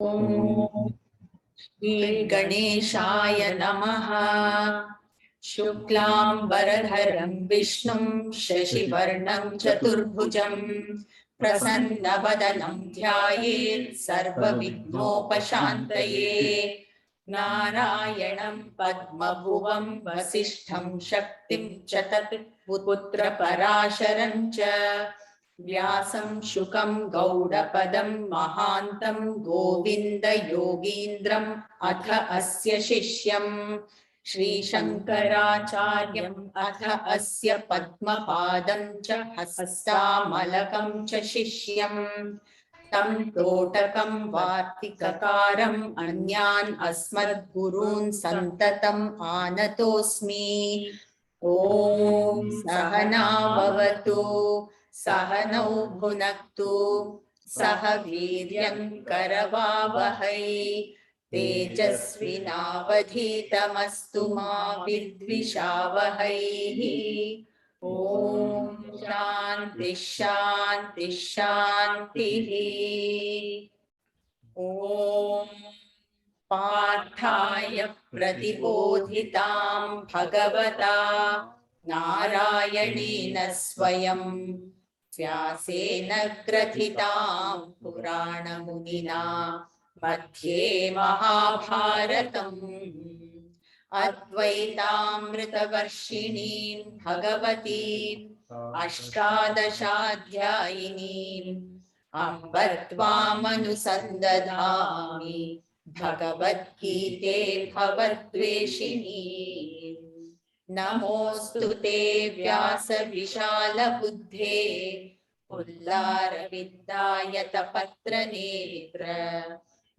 ॐ श्रीगणेशाय नमः। शुक्लाम्बरधरं विष्णुं शशिवर्णं चतुर्भुजं प्रसन्नवदनं ध्यायेत् सर्वविघ्नोपशान्तये। नारायणं पद्मभुवं वसिष्ठं शक्तिं च तत्पुत्रपराशरं च व्यासं शुकं गौडपदं महान्तं गोविन्दयोगीन्द्रम् अथ अस्य शिष्यं श्रीशङ्कराचार्यम् अथ अस्य पद्मपादं च हस्तामलकं च शिष्यम् तं तोटकं वार्तिककारम् अन्यान् अस्मद्गुरून् सन्ततम् आनतोऽस्मि। ॐ सहना भवतु सहनौ भुनक्तु सह वीर्यं करवावहै तेजस्विनावधीतमस्तु मा विद्विषावहै। ॐ शान्ति शान्ति शान्तिः। ॐ पार्थाय प्रतिबोधितां भगवता नारायणेन स्वयं व्यासेन ग्रथितां पुराणमुनिना मध्ये महाभारतम् अद्वैतामृतवर्षिणीं भगवतीम् अष्टादशाध्यायिनीम् अम्ब त्वामनुसन्दधामि भगवद्गीते भवद्वेषिणी। नमोऽस्तु ते व्यासविशालबुद्धे पुल्लारविन्दायतपत्रनेत्र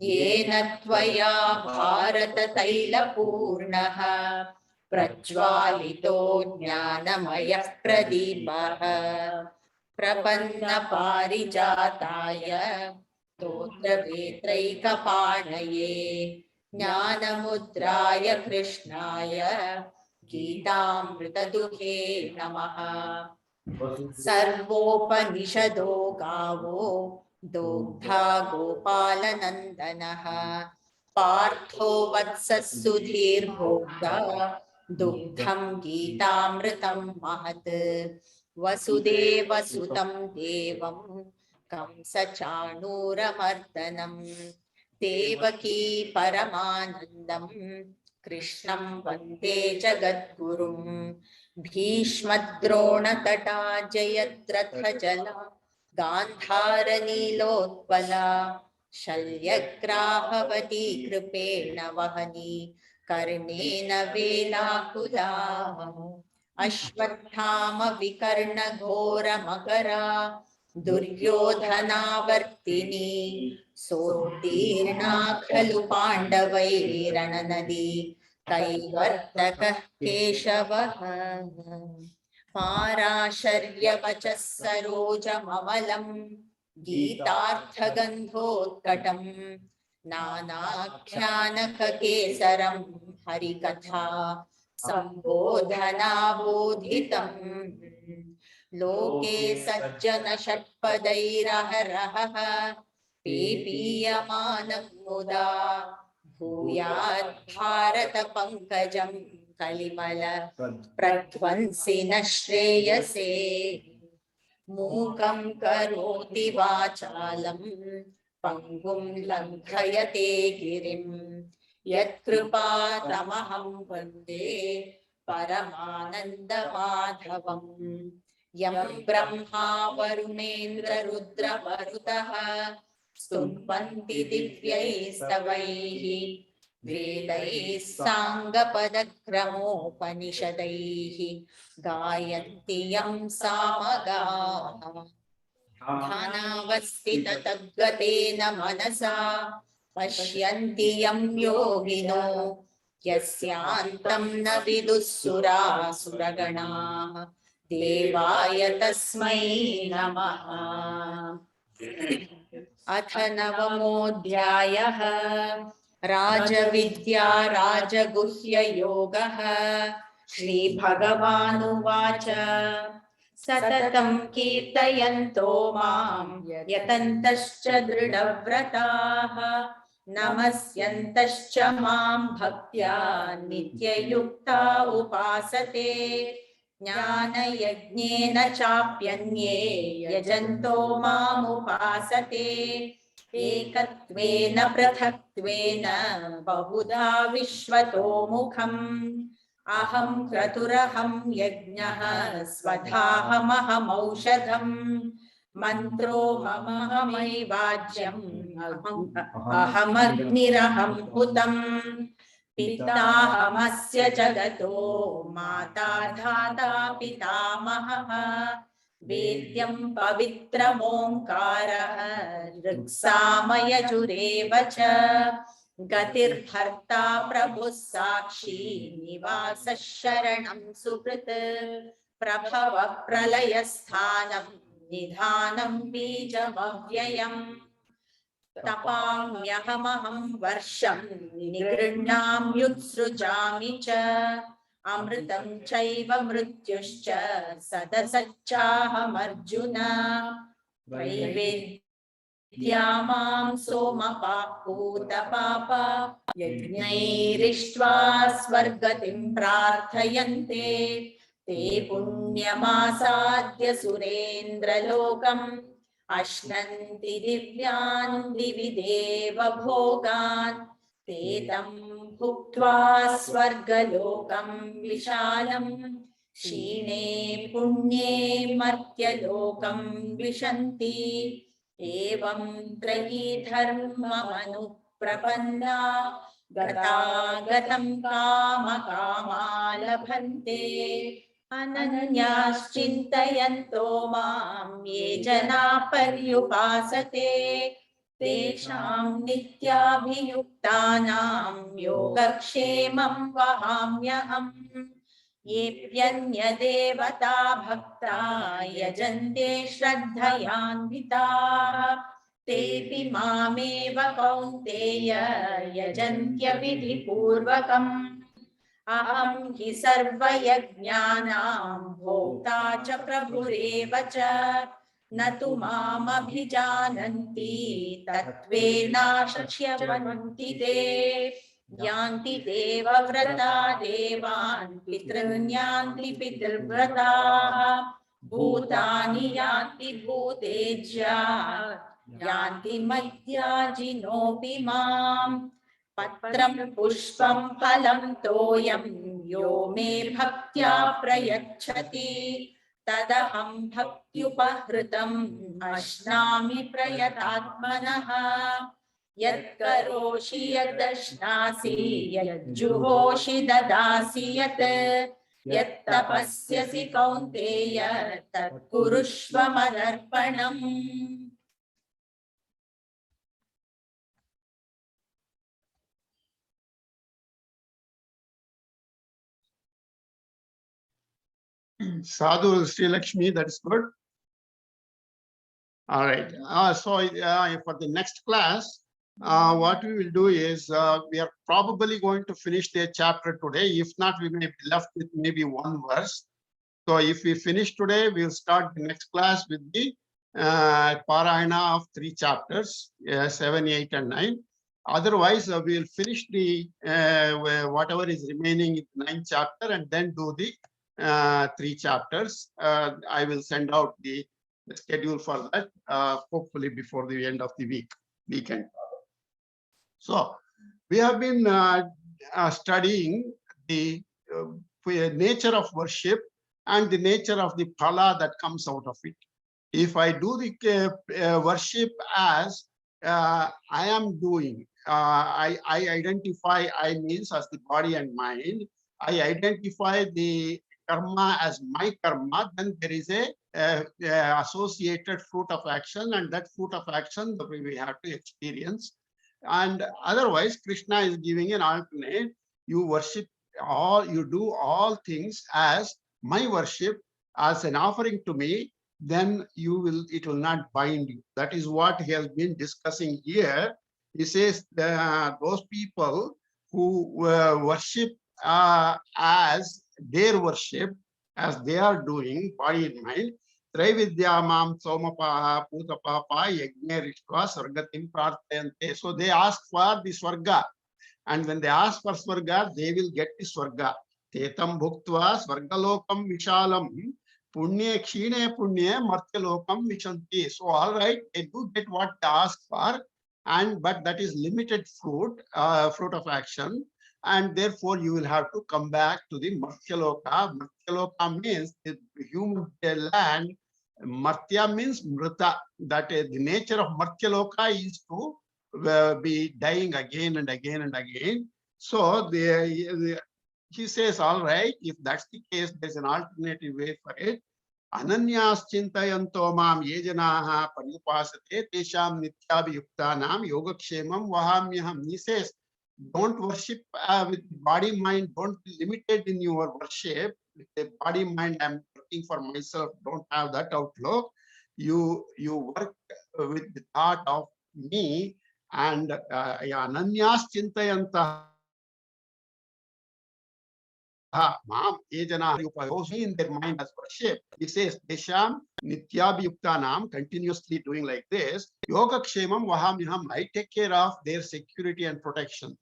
येन त्वया भारततैलपूर्णः प्रज्वालितो ज्ञानमयः प्रदीपः प्रपन्नपारिजाताय स्तोत्रवेत्रैकपाणये ज्ञानमुद्राय कृष्णाय गीतामृतदुहे नमः। सर्वोपनिषदो गावो दोग्धा गोपालनन्दनः पार्थो वत्सः सुधीर्भोक्ता दुग्धं गीतामृतं महत्। वसुदेवसुतं देवं कंसचाणूरमर्दनं देवकी परमानन्दं कृष्णं वन्दे जगद्गुरुं। भीष्मद्रोणतटा जयद्रथजला गान्धारनीलोत्पला शल्यग्राहवती कृपेण वहनी कर्णेन वेलाकुला अश्वत्थाम विकर्णघोरमकरा दुर्योधनावर्तिनी सोत्तीर्णा खलु पाण्डवैरणनदी कैवर्तकः केशवः। पाराशर्यवचः सरोजममलं गीतार्थगन्धोत्कटं नानाख्यानककेसरं हरिकथा सम्बोधनाबोधितम्। लोके सज्जन षट्पदैरहरहः पेपीयमानं मुदा भूयात् भारत पंकजं कलिमल प्रध्वंसिन श्रेयसे। मूकं करोति वाचालं पंगुं लङ्घयते गिरिं यत्कृपातमहं वन्दे परमानन्दमाधवम्। यं ब्रह्मा वरुणेन्द्ररुद्रमरुतः स्तुन्वन्ति दिव्यैस्तवैः वेदैः साङ्गपदक्रमोपनिषदैः गायन्ति यं सामगाः। ध्यानावस्थिततद्गतेन मनसा पश्यन्ति यं योगिनो यस्यान्तं न विदुः सुरासुरगणाः देवाय तस्मै नमः। अथ नवमोऽध्यायः राजविद्या राजगुह्ययोगः। श्रीभगवानुवाच सततं कीर्तयन्तो मां यतन्तश्च दृढव्रताः नमस्यन्तश्च मां भक्त्या नित्ययुक्ता उपासते ज्ञानयज्ञेन चाप्यन्ये यजन्तो मामुपासते एकत्वेन पृथक्त्वेन बहुधा विश्वतो मुखम् अहं क्रतुरहं यज्ञः स्वधाहमहमौषधम् मन्त्रो ममहमैवाज्यम् अहमग्निरहं हुतम् पिताहमस्य जगतो माता धाता पितामहः वेद्यं पवित्रमोङ्कारः ऋक्सामयजुरेव च गतिर्भर्ता प्रभुः साक्षी निवासः शरणं सुहृत् प्रभवः प्रलयस्थानं निधानं बीजमव्ययम् तपाम्यहमहं वर्षं निगृह्णाम्युत्सृजामि च अमृतं चैव मृत्युश्च सदसच्चाहमर्जुन वैवेद्या मां सोमपापूतपाप यज्ञैरिष्ट्वा स्वर्गतिं प्रार्थयन्ते ते पुण्यमासाद्य सुरेन्द्रलोकम् अश्नन्ति दिव्यान् दिवि देव भोगान् ते तं भुक्त्वा स्वर्गलोकं विशालम् क्षीणे पुण्ये मर्त्यलोकं विशन्ति एवं त्रयी धर्ममनुप्रपन्ना गतागतं कामकामा लभन्ते अनन्याश्चिन्तयन्तो मां ये जना पर्युपासते तेषां नित्याभियुक्तानां योगक्षेमं वहाम्यहम् येऽप्यन्यदेवता भक्ता यजन्ते श्रद्धयान्विताः तेऽपि मामेव कौन्तेय यजन्त्य विधिपूर्वकम् अहं हि सर्वयज्ञानां भोक्ता च प्रभुरेव च न तु मामभिजानन्ति तत्त्वेनाश्च्यवन्ति ते यान्ति देवव्रता देवान् पितॄन् यान्ति पितृव्रताः भूतानि यान्ति भूतेज्या यान्ति मद्याजिनोऽपि माम् पत्रं पुष्पं फलं तोयं यो मे भक्त्या प्रयच्छति तदहं भक्त्युपहृतम् अश्नामि प्रयतात्मनः यत्करोषि यदश्नासि यज्जुहोषि ददासि यत् यत्तपस्यसि कौन्तेय तत्कुरुष्व मदर्पणम् Sadhu Sri Lakshmi, that's good. All right. So for the next class, what we will do is we are probably going to finish the chapter today. If not, we may be left with maybe one verse. So if we finish today, we'll start the next class with the Parayana of 3 chapters, 7, 8, and 9. Otherwise, we'll finish the whatever is remaining in the 9th chapter and then do the 3 chapters. I will send out the schedule for that, hopefully before the end of the weekend. So we have been studying the nature of worship and the nature of the phala that comes out of it. If I do the worship as I am doing, I identify I means as the body and mind. I identify the karma as my karma, then there is a associated fruit of action, and that fruit of action that we have to experience. And otherwise, Krishna is giving an alternate. You worship all, you do all things as my worship, as an offering to me, then it will not bind you. That is what he has been discussing here. He says those people who worship as their worship, as they are doing, body and mind, Traividyamam Somapaha Putapapa Yajne Rishva Swargatim Prarthayante. So they ask for the Swarga. And when they ask for Swarga, they will get the Swarga. Tetam Bhuktva Swargalokam Vishalam Punye Kshine Punye Martyalokam Vishanti. So all right, they do get what they ask for, but that is limited fruit, fruit of action. And therefore, you will have to come back to the Martyaloka. Martyaloka means the human land. Martya means Mrita. That is the nature of Martyaloka is to be dying again and again and again. So he says, all right, if that's the case, there's an alternative way for it. Ananyas chintayanto mam ye janaha parupasate tesham nityabhiyuktanam yogakshemam vahamyaham. He says, don't worship with body mind. Don't be limited in your worship with the body mind. I'm working for myself. Don't have that outlook. You work with the thought of me. And ananyas chintayanta mam ejana in their mind as worship. He says desham nityabhiyuktanam, continuously doing like this. Yogakshemam vahamyaham, I take care of their security and protection.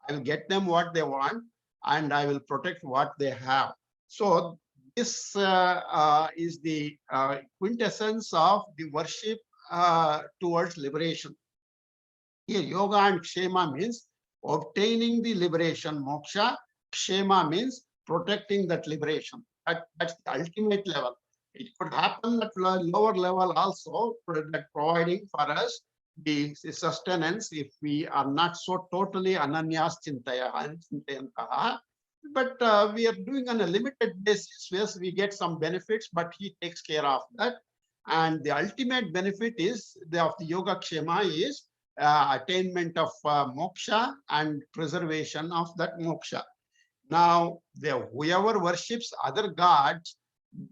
I will get them what they want, and I will protect what they have. So this is the quintessence of the worship towards liberation. Here, yoga and kshema means obtaining the liberation, moksha. Kshema means protecting that liberation. That's the ultimate level. It could happen at lower level also, that providing for us the sustenance if we are not so totally ananyas chintayantaha. But we are doing on a limited basis. Yes, we get some benefits, but he takes care of that. And the ultimate benefit is of the yoga kshema is attainment of moksha and preservation of that moksha. Now, whoever worships other gods,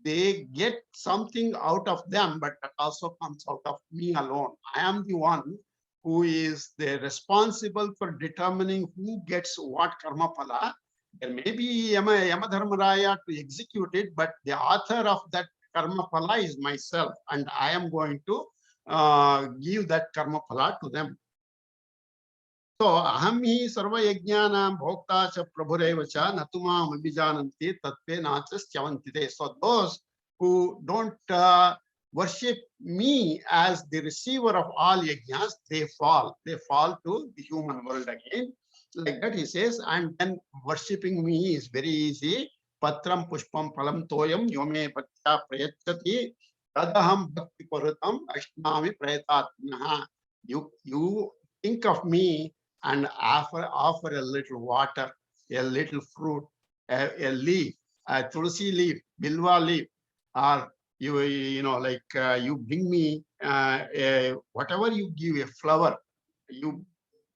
they get something out of them, but that also comes out of me alone. I am the one who is responsible for determining who gets what karma phala. There may be Yamadharmaraya to execute it, but the author of that karma phala is myself, and I am going to give that karma phala to them. So aham hi sarva yajnanam bhokta cha prabhureva cha natumam abhijananti tatve nachas chavantite. So those who don't worship me as the receiver of all yajnas, they fall to the human world again. Like that he says, and then worshipping me is very easy. Patram pushpam phalam toyam yome patya prayachati tadaham bhakti parutam ashnami prayatatmanaha. You think of me and offer a little water, a little fruit, a leaf, a tulsi leaf, bilwa leaf, or you bring me whatever you give, a flower, you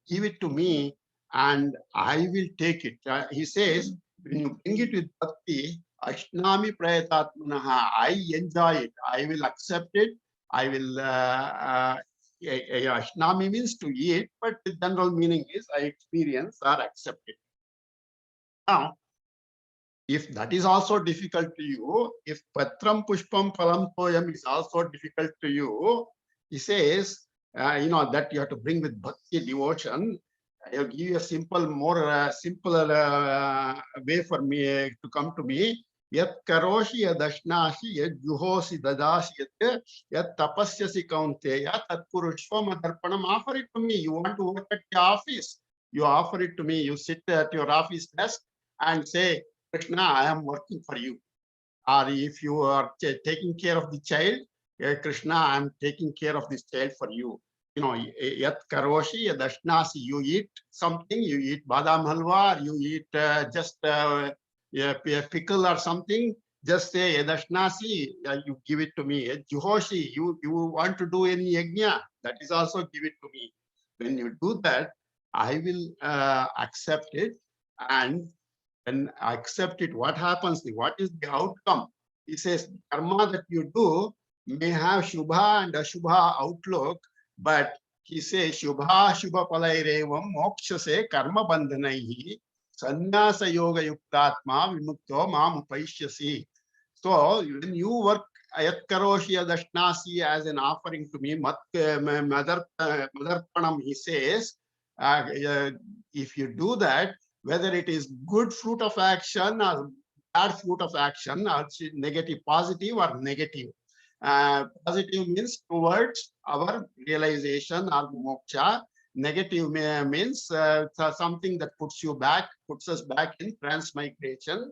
give it to me, and I will take it. He says, when you bring it with bhakti, ashnami prayatatmanaha, I enjoy it, I will accept it, I will ashnami means to eat, but the general meaning is I experience or accept it. Now, if that is also difficult to you, if patram pushpam phalam toyam is also difficult to you, he says, that you have to bring with bhakti, devotion. I'll give you a simpler way for me to come to me. Yat karoshi yadashnashi yad juhosi dadasi yat tapasyasi kaunteya tat purushva madarpanam. Offer it to me. You want to work at the office, you offer it to me. You sit at your office desk and say, Krishna, I am working for you. Or if you are taking care of the child, Krishna, I am taking care of this child for you. Yat karoshi yadashnasi, you eat something, you eat badam halwa, or you eat just a pickle or something, just say yadashnasi, you give it to me. Juhoshi, you want to do any yajna, that is also give it to me. When you do that, I will accept it. And when I accept it, what happens? What is the outcome? He says, karma that you do may have shubha and ashubha outlook, but he says, shubha shubha palairevam mokshase karma bandhanaihi sannyasa yoga yuktatma vimukto mam upaishyasi. So when you work Ayatkaroshi Dashnasi as an offering to me, Madarpanam, he says, if you do that, whether it is good fruit of action or bad fruit of action, or negative, positive or negative. Positive means towards our realization or moksha. Negative means something that puts us back in transmigration.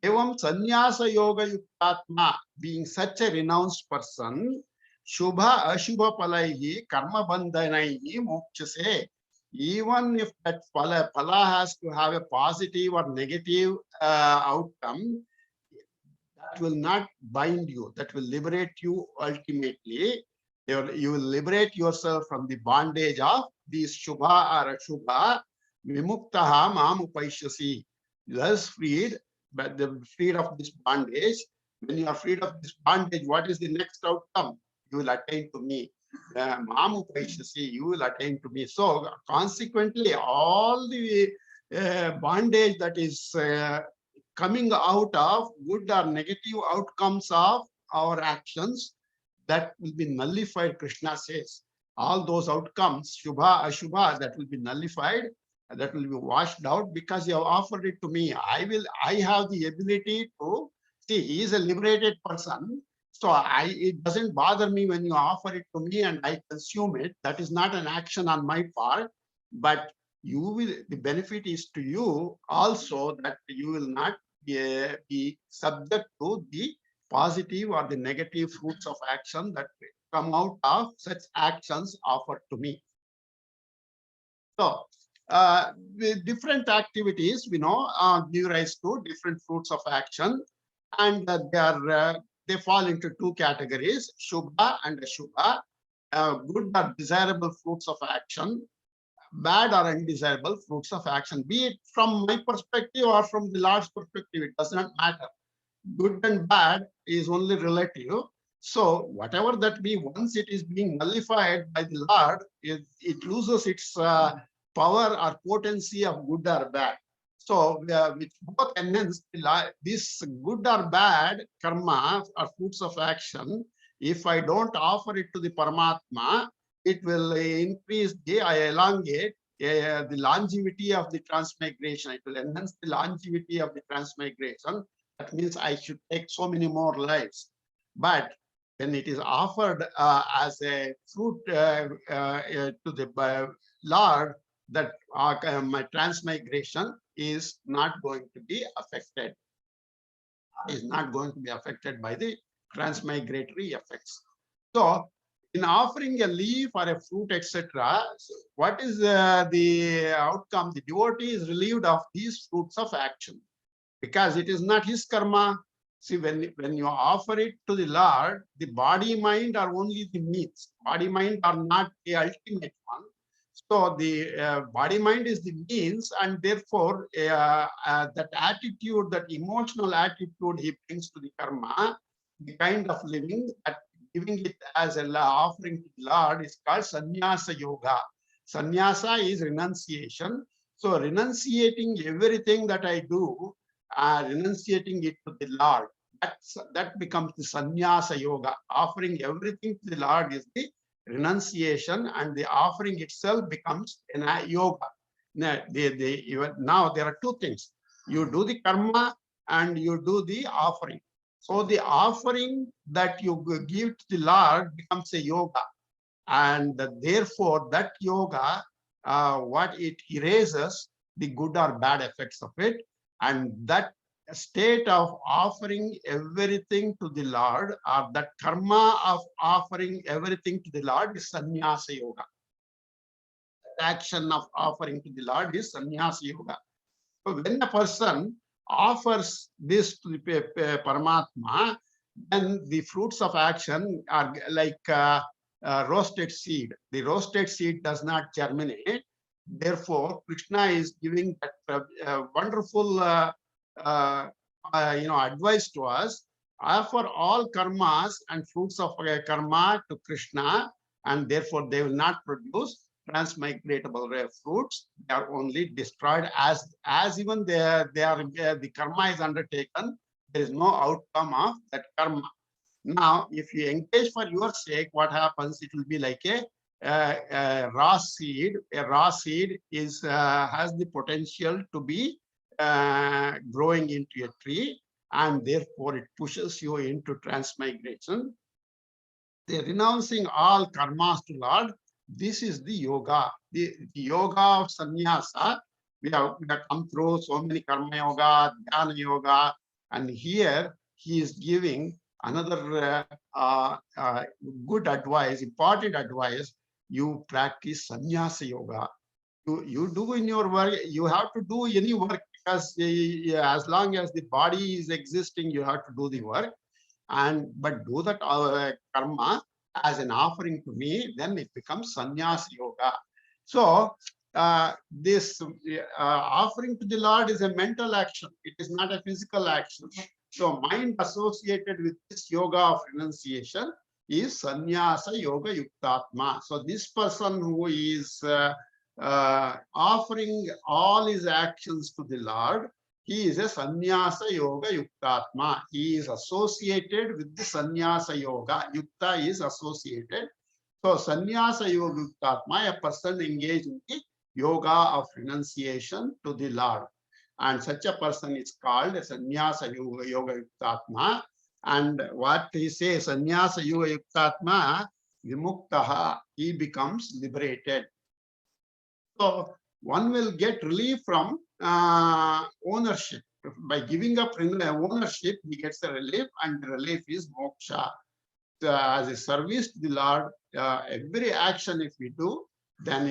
Evam sannyasa yoga yuktatma, being such a renounced person, shubha ashubha palaihi karma bandhanaihi mokshase. Even if that pala has to have a positive or negative outcome, that will not bind you. That will liberate you ultimately. You will liberate yourself from the bondage of these shubha or ashubha. Vimuktaha mam upaishyasi. Thus freed, but the freed of this bondage. When you are freed of this bondage, what is the next outcome? You will attain to me. Mam upaishyasi, you will attain to me. So consequently, all the bondage that is coming out of good or negative outcomes of our actions, that will be nullified, Krishna says. All those outcomes, Shubha, Ashubha, that will be nullified, that will be washed out because you have offered it to me. I have the ability to see, he is a liberated person. So it doesn't bother me when you offer it to me and I consume it. That is not an action on my part, but the benefit is to you also, that you will not be subject to the positive or the negative fruits of action that come out of such actions offered to me. So, with different activities, we know, give rise to different fruits of action, and they fall into two categories: Shubha and Ashubha. Good or desirable fruits of action, bad or undesirable fruits of action. Be it from my perspective or from the Lord's perspective, it does not matter. Good and bad is only relative. So whatever that be, once it is being nullified by the Lord, it loses its power or potency of good or bad. So which both enhance this good or bad karma or fruits of action. If I don't offer it to the Paramatma, it will increase elongate the longevity of the transmigration. It will enhance the longevity of the transmigration. That means I should take so many more lives. But when it is offered as a fruit to the Lord, that my transmigration is not going to be affected. Is not going to be affected by the transmigratory effects. So, in offering a leaf or a fruit, etc., what is the outcome? The devotee is relieved of these fruits of action, because it is not his karma. See, when you offer it to the Lord, the body, mind are only the means. Body, mind are not the ultimate one. So the body, mind is the means, and therefore that attitude, that emotional attitude he brings to the karma, the kind of living, giving it as an offering to the Lord, is called sannyasa yoga. Sannyasa is renunciation. So renunciating everything that I do, renunciating it to the Lord, that becomes the sannyasa yoga. Offering everything to the Lord is the renunciation, and the offering itself becomes a yoga. Now there are two things: you do the karma and you do the offering. So the offering that you give to the Lord becomes a yoga, and therefore that yoga, what it erases the good or bad effects of it, and that state of offering everything to the Lord, or that karma of offering everything to the Lord, is sannyasa yoga. The action of offering to the Lord is sannyasa yoga. So when a person offers this to the Paramatma, then the fruits of action are like roasted seed. The roasted seed does not germinate. Therefore, Krishna is giving that wonderful advice to us: offer all karmas and fruits of karma to Krishna, and therefore they will not produce transmigratable fruits. They are only destroyed as even the karma is undertaken. There is no outcome of that karma. Now, if you engage for your sake, what happens? It will be like a raw seed. A raw seed is has the potential to be growing into a tree, and therefore it pushes you into transmigration. They're renouncing all karmas to Lord. This is the yoga, the yoga of sannyasa. We have come through so many karma yoga, dhyana yoga, and here he is giving another good advice, important advice. You practice sannyasa yoga. You do in your work, you have to do any work because as long as the body is existing, you have to do the work. But do that karma as an offering to me, then it becomes sannyas yoga. So this offering to the Lord is a mental action. It is not a physical action. So mind associated with this yoga of renunciation is sannyasa yoga yuktatma. So this person who is offering all his actions to the Lord, he is a sannyasa yoga yuktatma. He is associated with the sannyasa yoga. Yukta is associated. So sannyasa yoga yuktatma, a person engaged in the yoga of renunciation to the Lord. And such a person is called a sannyasa yoga yuktatma. And what he says, sannyasa yoga yuktatma, vimuktaha, he becomes liberated. So one will get relief from ownership. By giving up ownership, he gets a relief, and the relief is moksha. So as a service to the Lord, every action if we do, then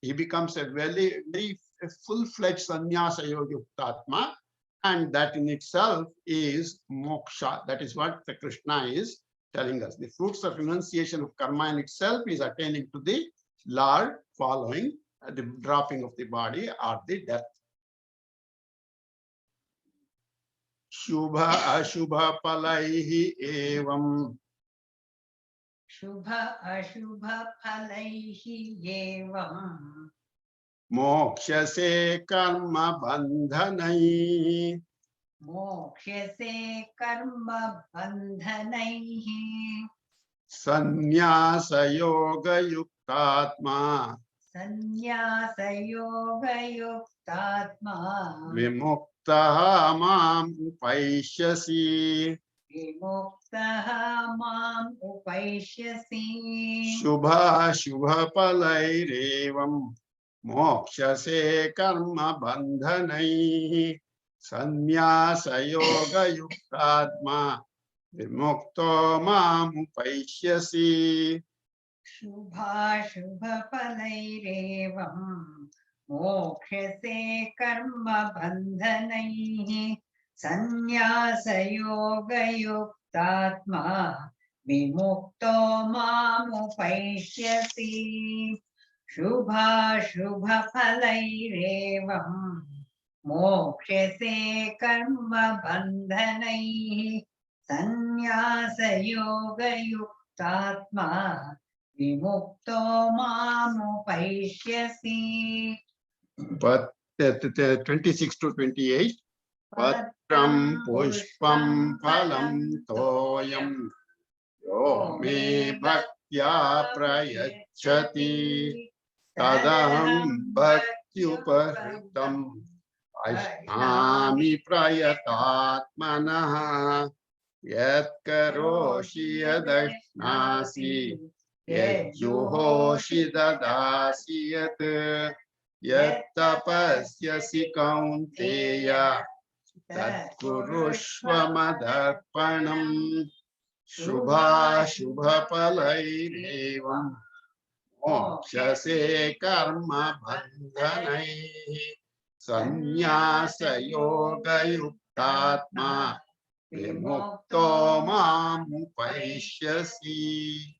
he becomes a very, very full-fledged sannyasa yoga yuktatma, and that in itself is moksha. That is what the Krishna is telling us. The fruits of renunciation of karma in itself is attaining to the Lord following the dropping of the body or the death. Shubha ashubha palaihi evam. Shubha ashubha phalaihi evam. Mokshase karma bandhanai. Mokshase karma bandhanaihi. Sannyasa yoga yuktatma. Sannyasa yoga yuktatma. Vimuktaha mam upaishyasi. Vimuktaha mam upaishyasi. Shubha shubha palairevam. Mokshase karma bandhanai. Sannyasa yoga yuktatma. Vimukto mam upaishyasi. Shubha shubha palairevam. Mokshase karma bandhanaihi. Sannyasa yoga yuktatma. Vimukto mam upaishyasi. Shubha shubha palairevam. Mokshase karma bandhanaihi. Sannyasa yoga yuktatma. Vimukto mam upaishyasi. But 26 to 28. Patram pushpam phalam toyam. Yo me bhaktya prayachati. Tadaham bhakthyupahritam. Ashnami prayatatmanaha. Yat karoshi yadashnasi. Yat juhoshi dadasi yat. Yat tapasyasi kaunteya. Tat kurushva madarpanam. Shubha shubha palairevam. Mokshase karma bandhanai. Sannyasa yoga yuktatma. Vimukto mam upaishyasi.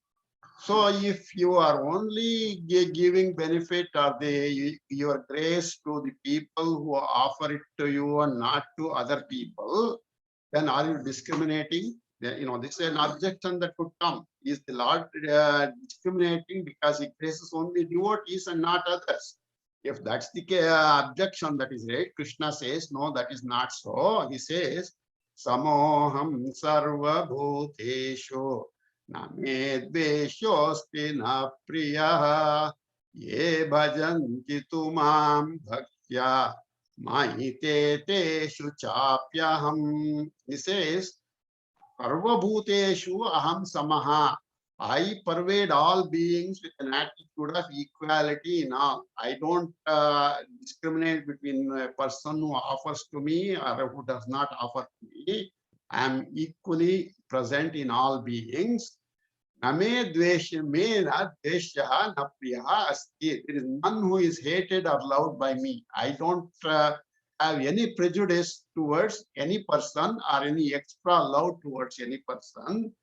So if you are only giving benefit of your grace to the people who offer it to you and not to other people, then are you discriminating? This is an objection that could come. Is the Lord discriminating because he graces only devotees and not others? If that's the objection that is raised, Krishna says, no, that is not so. He says, samoham sarva bhuteshu na me dveshosti na priya ye bhajanti tumam bhaktya mahite teshu chapyaham. He says, Sarvabhuteshu aham samaha. I pervade all beings with an attitude of equality in all. I don't discriminate between a person who offers to me or who does not offer to me. I am equally present in all beings. Name dvesha me na dvesha na priyaha asti. There is none who is hated or loved by me. I don't have any prejudice towards any person or any extra love towards any person.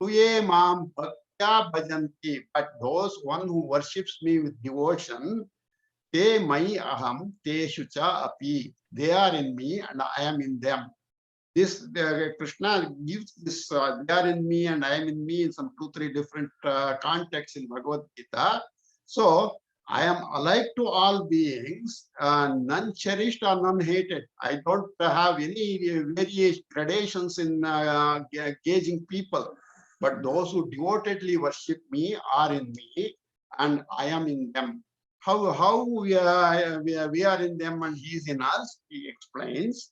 Tuye mam bhaktya bhajanti. But those one who worships me with devotion, te mai aham te shucha api. They are in me and I am in them. This Krishna gives this they are in me and I am in me in some 2-3 different contexts in Bhagavad Gita. So I am alike to all beings, none cherished or none hated. I don't have any various gradations in gauging people, but those who devotedly worship me are in me and I am in them. How we are in them and he is in us, he explains.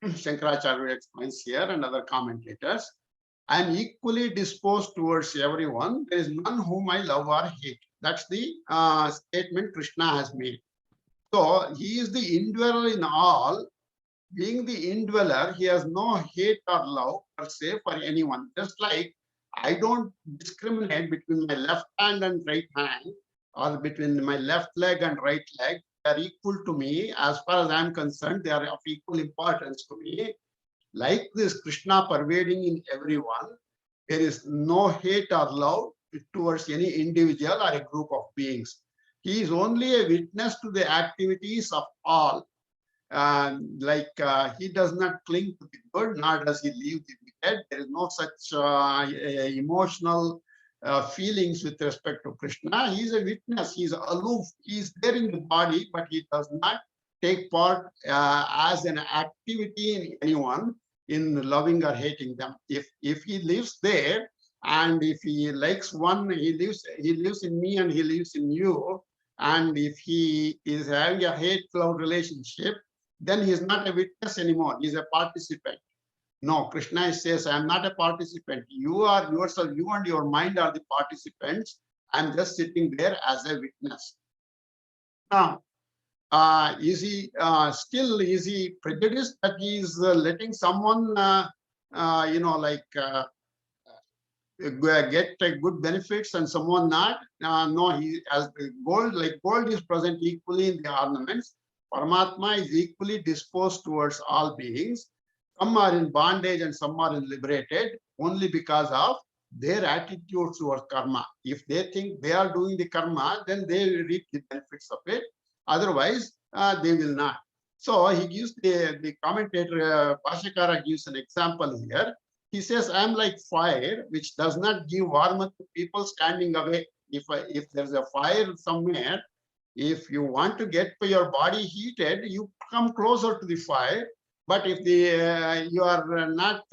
Shankaracharya explains here and other commentators. I am equally disposed towards everyone. There is none whom I love or hate. That's the statement Krishna has made. So he is the indweller in all. Being the indweller, he has no hate or love per se for anyone. Just like I don't discriminate between my left hand and right hand, or between my left leg and right leg. They are equal to me. As far as I'm concerned, they are of equal importance to me. Like this Krishna pervading in everyone, there is no hate or love towards any individual or a group of beings. He is only a witness to the activities of all. He does not cling to the good, nor does he leave the wicked. There is no such emotional feelings with respect to Krishna. He is a witness. He is aloof. He is there in the body, but he does not take part as an activity in anyone in loving or hating them. If he lives there, and if he likes one, he lives in me and he lives in you. And if he is having a hate-love relationship, then he is not a witness anymore. He is a participant. No, Krishna says, I am not a participant. You are yourself, you and your mind are the participants. I am just sitting there as a witness. Now, is he prejudiced that he is letting someone, get good benefits and someone not? No, he as gold is present equally in the ornaments. Paramatma is equally disposed towards all beings. Some are in bondage and some are liberated only because of their attitudes towards karma. If they think they are doing the karma, then they will reap the benefits of it. Otherwise, they will not. So he gives the commentator, Bhashyakara gives an example here. He says, I am like fire, which does not give warmth to people standing away. If there's a fire somewhere, if you want to get your body heated, you come closer to the fire. But if you are not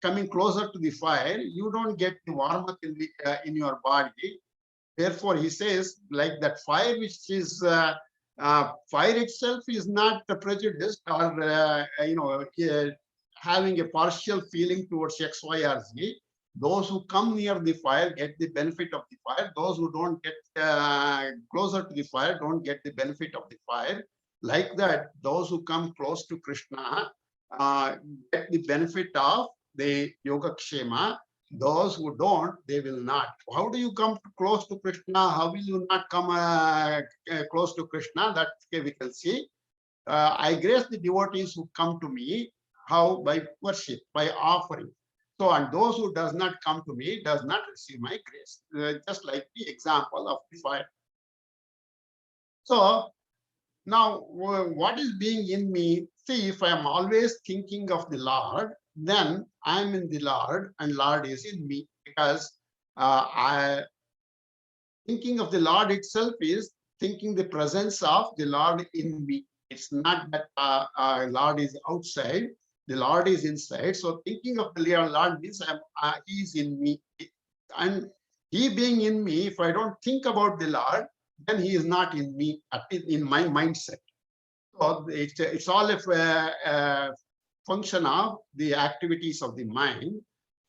coming closer to the fire, you don't get the warmth in your body. Therefore, he says, like that fire, which is fire itself is not prejudiced or having a partial feeling towards X, Y, or Z. Those who come near the fire get the benefit of the fire. Those who don't get closer to the fire don't get the benefit of the fire. Like that, those who come close to Krishna get the benefit of the Yogakshema. Those who don't, they will not. How do you come close to Krishna? How will you not come close to Krishna? That we can see. I grace the devotees who come to me. How? By worship, by offering. So, and those who does not come to me does not receive my grace. Just like the example of the fire. So, now what is being in me? See, if I am always thinking of the Lord, then I am in the Lord and Lord is in me, because thinking of the Lord itself is thinking the presence of the Lord in me. It's not that Lord is outside, the Lord is inside. So thinking of the Lord means he is in me. And he being in me, if I don't think about the Lord, then he is not in me, in my mindset. So it's all a function of the activities of the mind.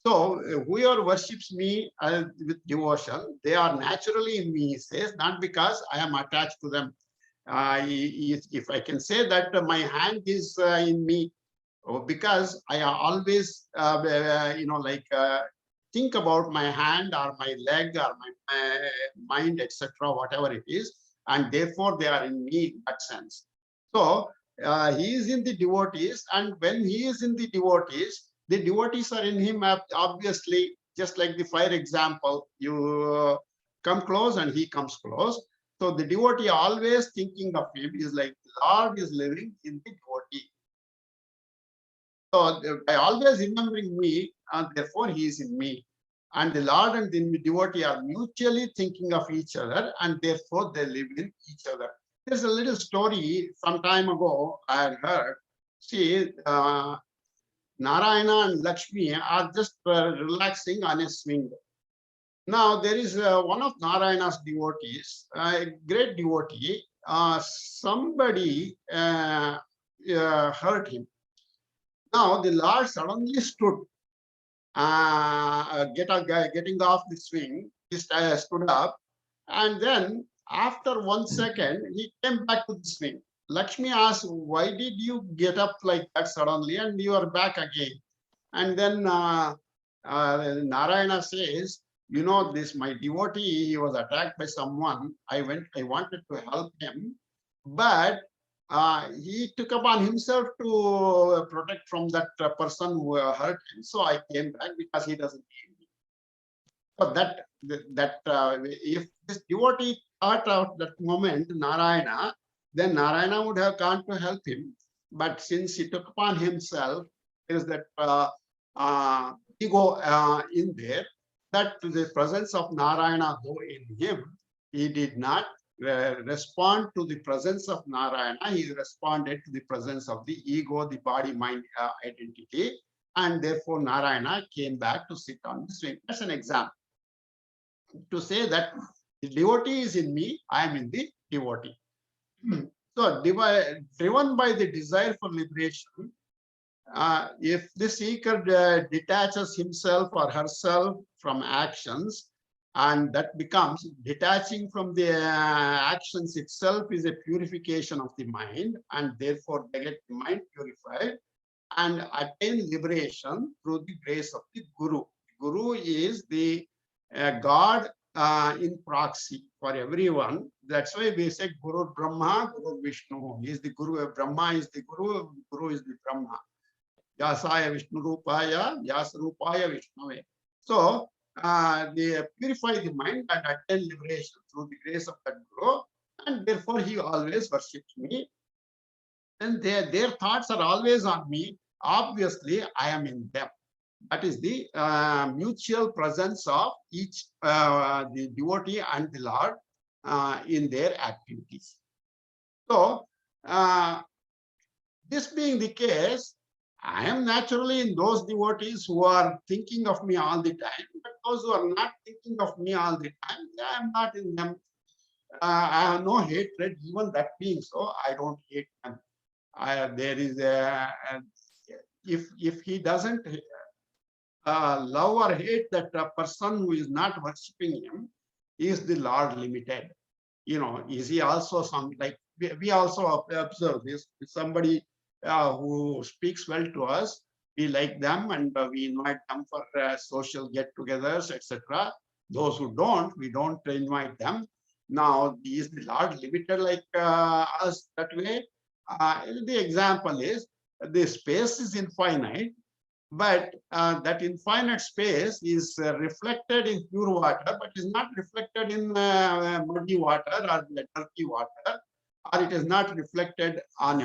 So whoever worships me with devotion, they are naturally in me, he says, not because I am attached to them. If I can say that my hand is in me, because I always, think about my hand or my leg or my mind, etc., whatever it is, and therefore they are in me in that sense. So he is in the devotees, and when he is in the devotees are in him, obviously, just like the fire example, you come close and he comes close. So the devotee always thinking of him is like Lord is living in the devotee. So by always remembering me, and therefore he is in me. And the Lord and the devotee are mutually thinking of each other, and therefore they live in each other. There's a little story some time ago I had heard. See, Narayana and Lakshmi are just relaxing on a swing. Now there is one of Narayana's devotees, a great devotee. Somebody hurt him. Now the Lord suddenly stood, getting off the swing. He stood up, and then after 1 second, he came back to the swing. Lakshmi asked, "Why did you get up like that suddenly, and you are back again?" And then Narayana says, "You know, this my devotee, he was attacked by someone. I wanted to help him, but he took upon himself to protect from that person who hurt him. So I came back because he doesn't need me." So if this devotee thought out that moment Narayana, then Narayana would have gone to help him. But since he took upon himself, there is that ego in there, that to the presence of Narayana, though in him, he did not respond to the presence of Narayana. He responded to the presence of the ego, the body-mind identity, and therefore Narayana came back to sit on the swing. That's an example to say that the devotee is in me, I am in the devotee. So driven by the desire for liberation, if the seeker detaches himself or herself from actions, and that becomes detaching from the actions itself is a purification of the mind, and therefore they get the mind purified and attain liberation through the grace of the Guru. Guru is the God in proxy for everyone. That's why we say Guru Brahma, Guru Vishnu. He is the Guru. Brahma is the Guru, Guru is the Brahma. Vyasaya Vishnu Rupaya, Vyasa Rupaya Vishnave. So they purify the mind and attain liberation through the grace of that Guru, and therefore he always worships me. And their thoughts are always on me. Obviously, I am in them. That is the mutual presence of each the devotee and the Lord in their activities. So this being the case, I am naturally in those devotees who are thinking of me all the time, but those who are not thinking of me all the time, I am not in them. I have no hatred, even that being so, I don't hate them. There is if he doesn't love or hate that person who is not worshipping him, is the Lord limited? You know, is he also some, like we also observe this? If somebody who speaks well to us, we like them and we invite them for social get-togethers, etc. Those who don't, we don't invite them. Now, is the Lord limited like us that way? The example is the space is infinite, but that infinite space is reflected in pure water, but is not reflected in muddy water or dirty water, or it is not reflected on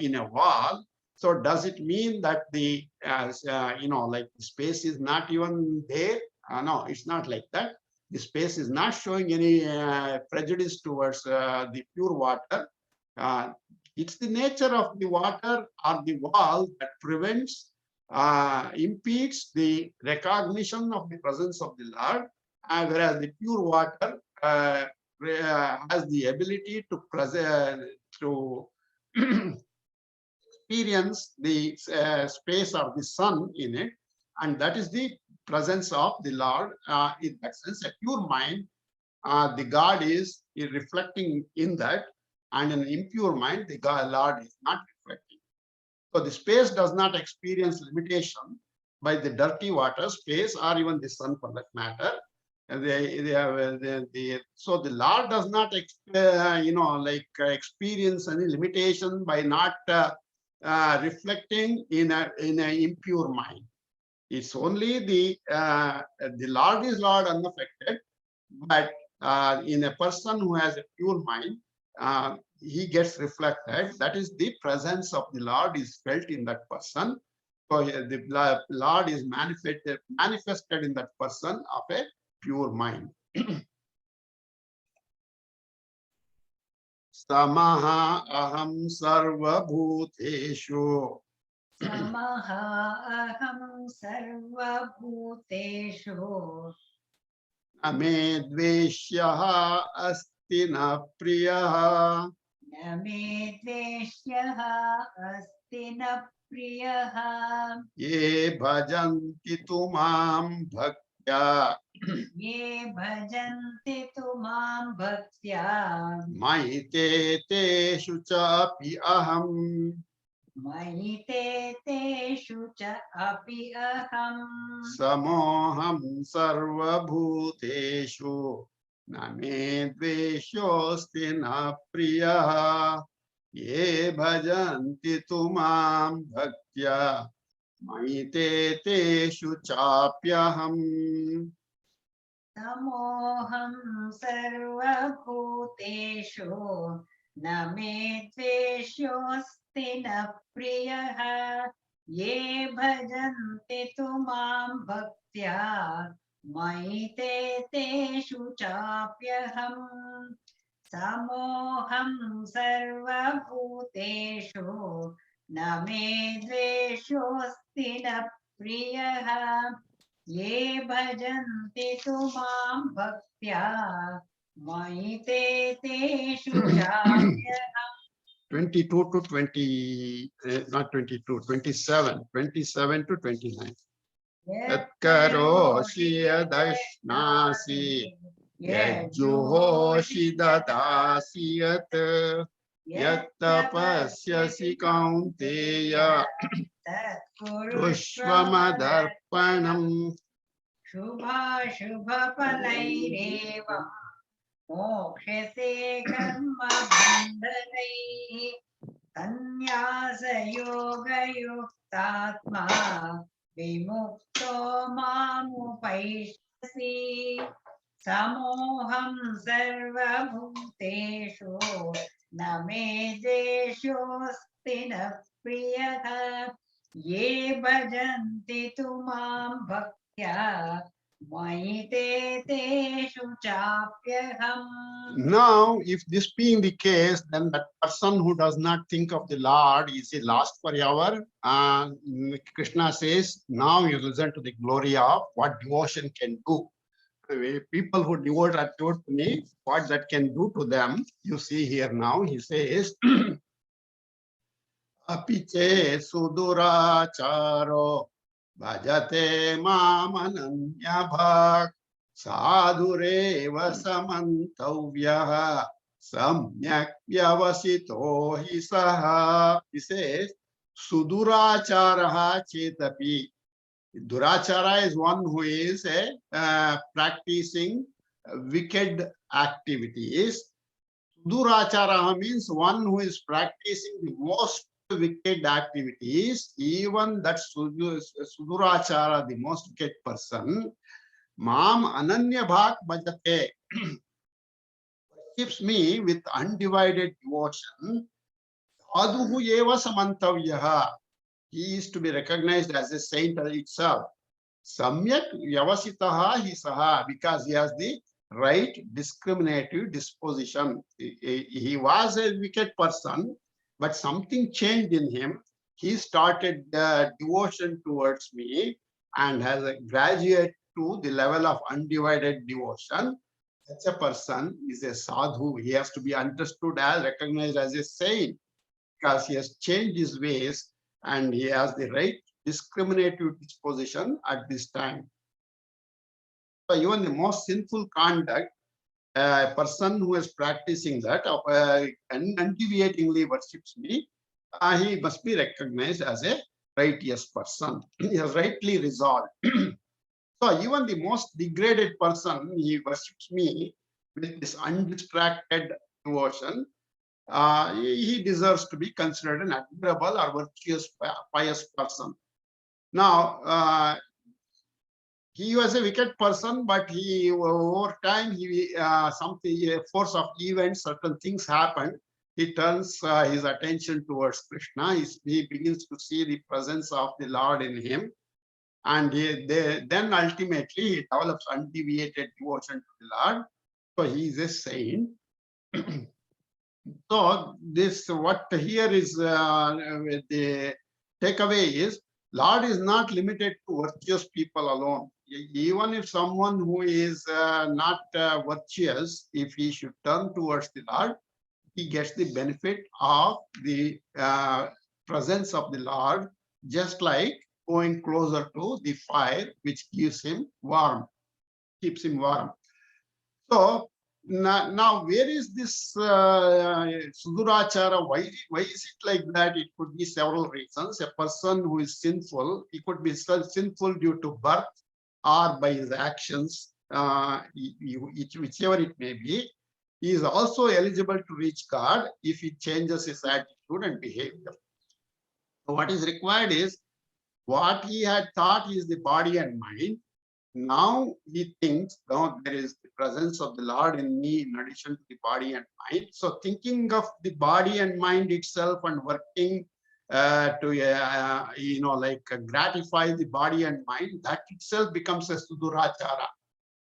in a wall. So does it mean that the like the space is not even there? No, it's not like that. The space is not showing any prejudice towards the pure water. It's the nature of the water or the wall that prevents, impedes the recognition of the presence of the Lord, whereas the pure water has the ability to to experience the space of the sun in it, and that is the presence of the Lord. In that sense, a pure mind, the God is reflecting in that, and an impure mind, the Lord is not reflecting. So the space does not experience limitation by the dirty water, space, or even the sun for that matter. And so the Lord does not experience any limitation by not reflecting in an impure mind. It's only the Lord is Lord unaffected, but in a person who has a pure mind, he gets reflected. That is, the presence of the Lord is felt in that person. So the Lord is manifested in that person of a pure mind. Samaha aham sarva bhuteshu. Samaha aham sarva bhuteshu. Ame dveshyaha asti na priyaha. Name dveshyaha asti na priyaha. Ye bhajanti tumam bhaktya. Ye bhajanti tumam bhaktya. Maite teshu chapi aham. Maite teshu cha api aham. Samoham sarva bhuteshu. Name dveshyosti na priyaha. Ye bhajanti tumam bhaktya. Maite teshu chapyaham. Samoham sarva bhuteshu na me dveshyosti na priyaha. Ye bhajanti tumam bhaktya maite teshu chapyaham. Samoham sarva bhuteshu na me dveshyosti na priyaha. Ye bhajanti tumam bhaktya maite teshu chapyaham. 22 to 20, not 22, 27, 27 to 29. Yat karoshi yadashnasi, yat juhoshi dadasi yat, yat tapasyasi kaunteya, pushvamadarpanam. Shubha shubha palaireva mokshase karma bandhanai sannyasa yoga yuktatma vimukto mamupaishyasi samoham sarva bhuteshu na me deshosti na priyaha ye bhajanti tumam bhaktya maite teshu chapyaham. Now, if this being the case, then that person who does not think of the Lord, is he lost forever? Krishna says, now you listen to the glory of what devotion can do. People who devote to me, what that can do to them, you see here now, he says, apiche suduracharo bhajate mamananya bhak sadhureva samantavyaha samyak vyavasito hi saha. He says, suduracharaha chetapi. Durachara is one who is practicing wicked activities. Durachara means one who is practicing the most wicked activities. Even that Sudurachara, the most wicked person, Mam Ananya Bhak Bhajate, worships me with undivided devotion. Sadhuhu eva samantavyaha. He is to be recognized as a saint itself. Samyak Vyavasitaha hi saha, because he has the right discriminative disposition. He was a wicked person, but something changed in him. He started devotion towards me and has graduated to the level of undivided devotion. Such a person is a sadhu. He has to be understood as, recognized as a saint, because he has changed his ways and he has the right discriminative disposition at this time. So even the most sinful conduct, a person who is practicing that and undeviatingly worships me, he must be recognized as a righteous person. He has rightly resolved. So even the most degraded person, he worships me with this undistracted devotion. He deserves to be considered an admirable or virtuous, pious person. Now, he was a wicked person, but he over time something, a force of events, certain things happened. He turns his attention towards Krishna. He begins to see the presence of the Lord in him, and then ultimately he develops undeviated devotion to the Lord. So he is a saint. So this, what here is the takeaway is, Lord is not limited to virtuous people alone. Even if someone who is not virtuous, if he should turn towards the Lord, he gets the benefit of the presence of the Lord, just like going closer to the fire, which gives him warm, keeps him warm. So now where is this Sudurachara? Why is it like that? It could be several reasons. A person who is sinful, he could be sinful due to birth or by his actions, whichever it may be. He is also eligible to reach God if he changes his attitude and behavior. So what is required is, what he had thought is the body and mind. Now he thinks, no, there is the presence of the Lord in me in addition to the body and mind. So thinking of the body and mind itself and working to gratify the body and mind, that itself becomes a Sudurachara.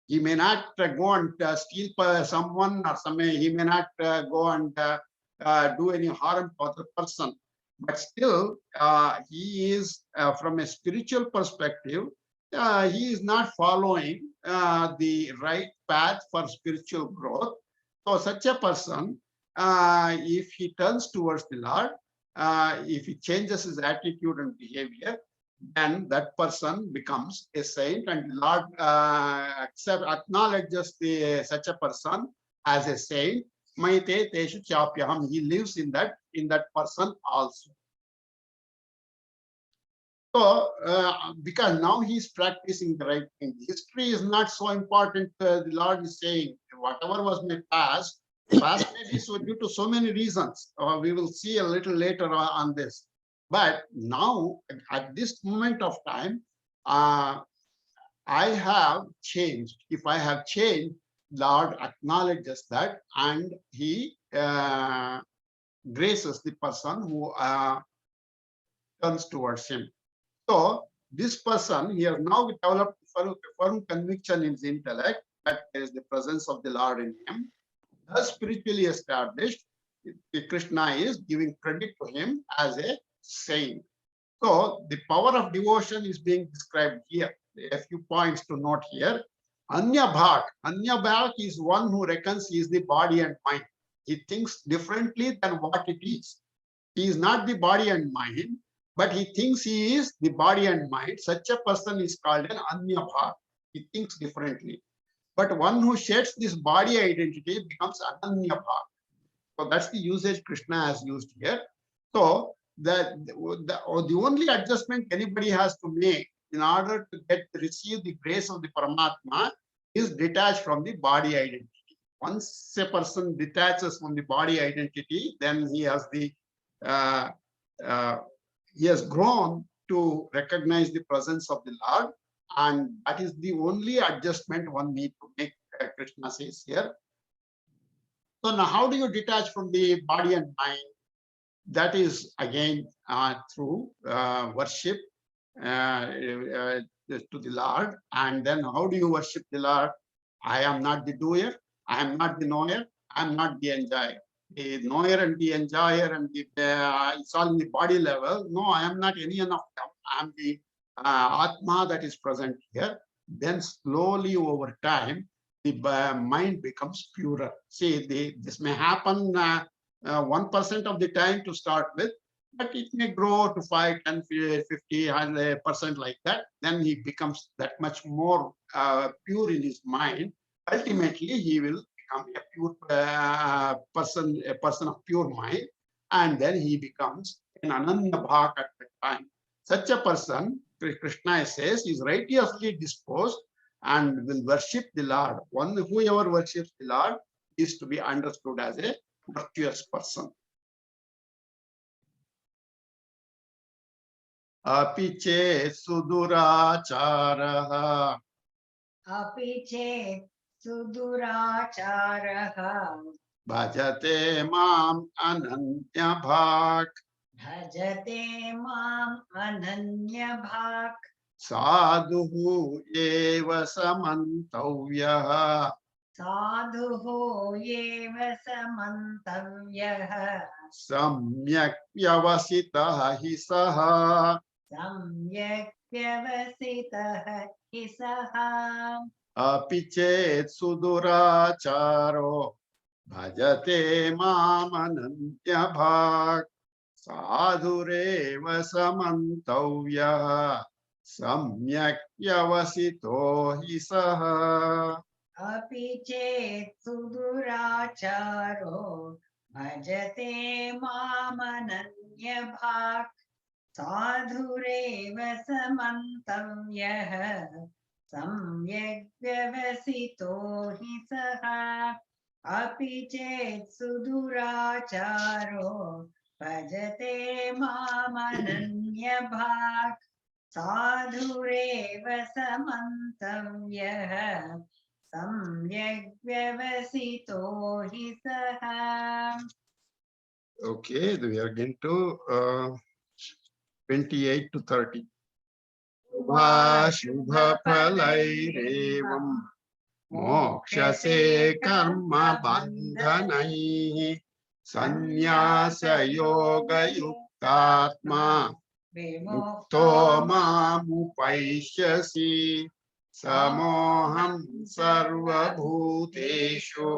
He may not go and steal someone or he may not go and do any harm to other person. But still, he is, from a spiritual perspective, he is not following the right path for spiritual growth. So such a person, if he turns towards the Lord, if he changes his attitude and behavior, then that person becomes a saint, and Lord acknowledges such a person as a saint. Maite teshu chapyaham. He lives in that person also. So, because now he's practicing the right thing. History is not so important. The Lord is saying, whatever was my past may be so due to so many reasons. We will see a little later on this. But now, at this moment of time, I have changed. If I have changed, Lord acknowledges that, and he graces the person who turns towards him. So this person, he has now developed firm conviction in his intellect that there is the presence of the Lord in him. Thus spiritually established, Krishna is giving credit to him as a saint. So the power of devotion is being described here. A few points to note here. Anya Bhak is one who reckons he is the body and mind. He thinks differently than what it is. He is not the body and mind, but he thinks he is the body and mind. Such a person is called an Anya Bhak. He thinks differently. But one who sheds this body identity becomes Ananya Bhak. So that's the usage Krishna has used here. So the only adjustment anybody has to make in order to receive the grace of the Paramatma is detached from the body identity. Once a person detaches from the body identity, then he has he has grown to recognize the presence of the Lord, and that is the only adjustment one needs to make. Krishna says here. So now, how do you detach from the body and mind? That is again through worship to the Lord. And then how do you worship the Lord? I am not the doer, I am not the knower, I am not the enjoyer. the knower and the enjoyer and the it's all in the body level. No, I am not any one of them. I am the Atma that is present here. Then slowly over time, the mind becomes purer. See, this may happen 1% of the time to start with, but it may grow to 5, 10, 50, 100% like that. Then he becomes that much more pure in his mind. Ultimately, he will become a pure person, a person of pure mind, and then he becomes an Ananya Bhak at that time. Such a person, Krishna says, is righteously disposed and will worship the Lord. One whoever worships the Lord is to be understood as a virtuous person. Api che suduracharah. अपि चेत् सुदुराचारः Bhajate mam ananya bhak. भजते माम् अनन्यभाक् Sadhuhu eva samantavyah. साधुः एव समन्तव्यः Samyak vyavasitah hi saha. सम्यक् व्यवसितः हि सः Api chet suduracharo. Bhajate mam ananya bhak. Sadhureva samantavyah. Samyak vyavasito hi saha. अपि चेत् सुदुराचारो भजते मामनन्यभाक् साधुरेव समन्तव्यः सम्यग् व्यवसितो हि सः अपि चेत् सुदुराचारो भजते मामनन्यभाक् साधुरेव समन्तव्यः सम्यग् व्यवसितो हि सः. Okay, we are going to 28 to 30. Shubha phalairevam mokshase karma bandhanai sannyasa yoga yuktatma mukto mamupaishyasi samoham sarva bhuteshu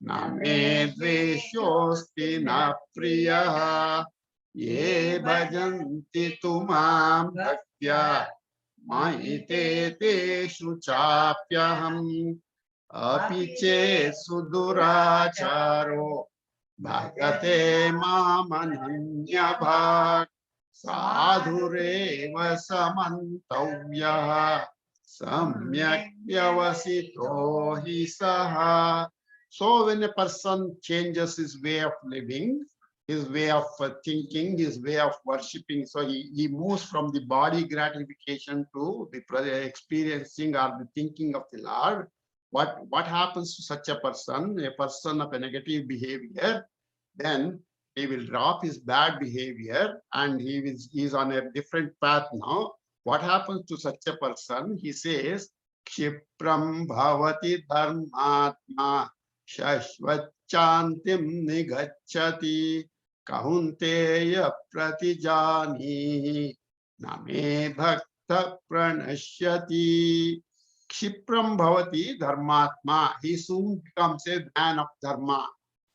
name dveshosti na priyaha ye bhajanti tumam bhaktya maite teshu chapyaham api che suduracharo bhagate mamananya bhak sadhureva samantavyah samyak vyavasito hi saha. So when a person changes his way of living, his way of thinking, his way of worshipping, so he moves from the body gratification to the experiencing or the thinking of the Lord. What happens to such a person of a negative behavior? Then he will drop his bad behavior and he is on a different path now. What happens to such a person? He says, Kshipram bhavati dharmatma shashvachantim nigacchati kaunteya pratijani name bhakta pranashyati. Kshipram bhavati dharmatma. He soon becomes a man of dharma.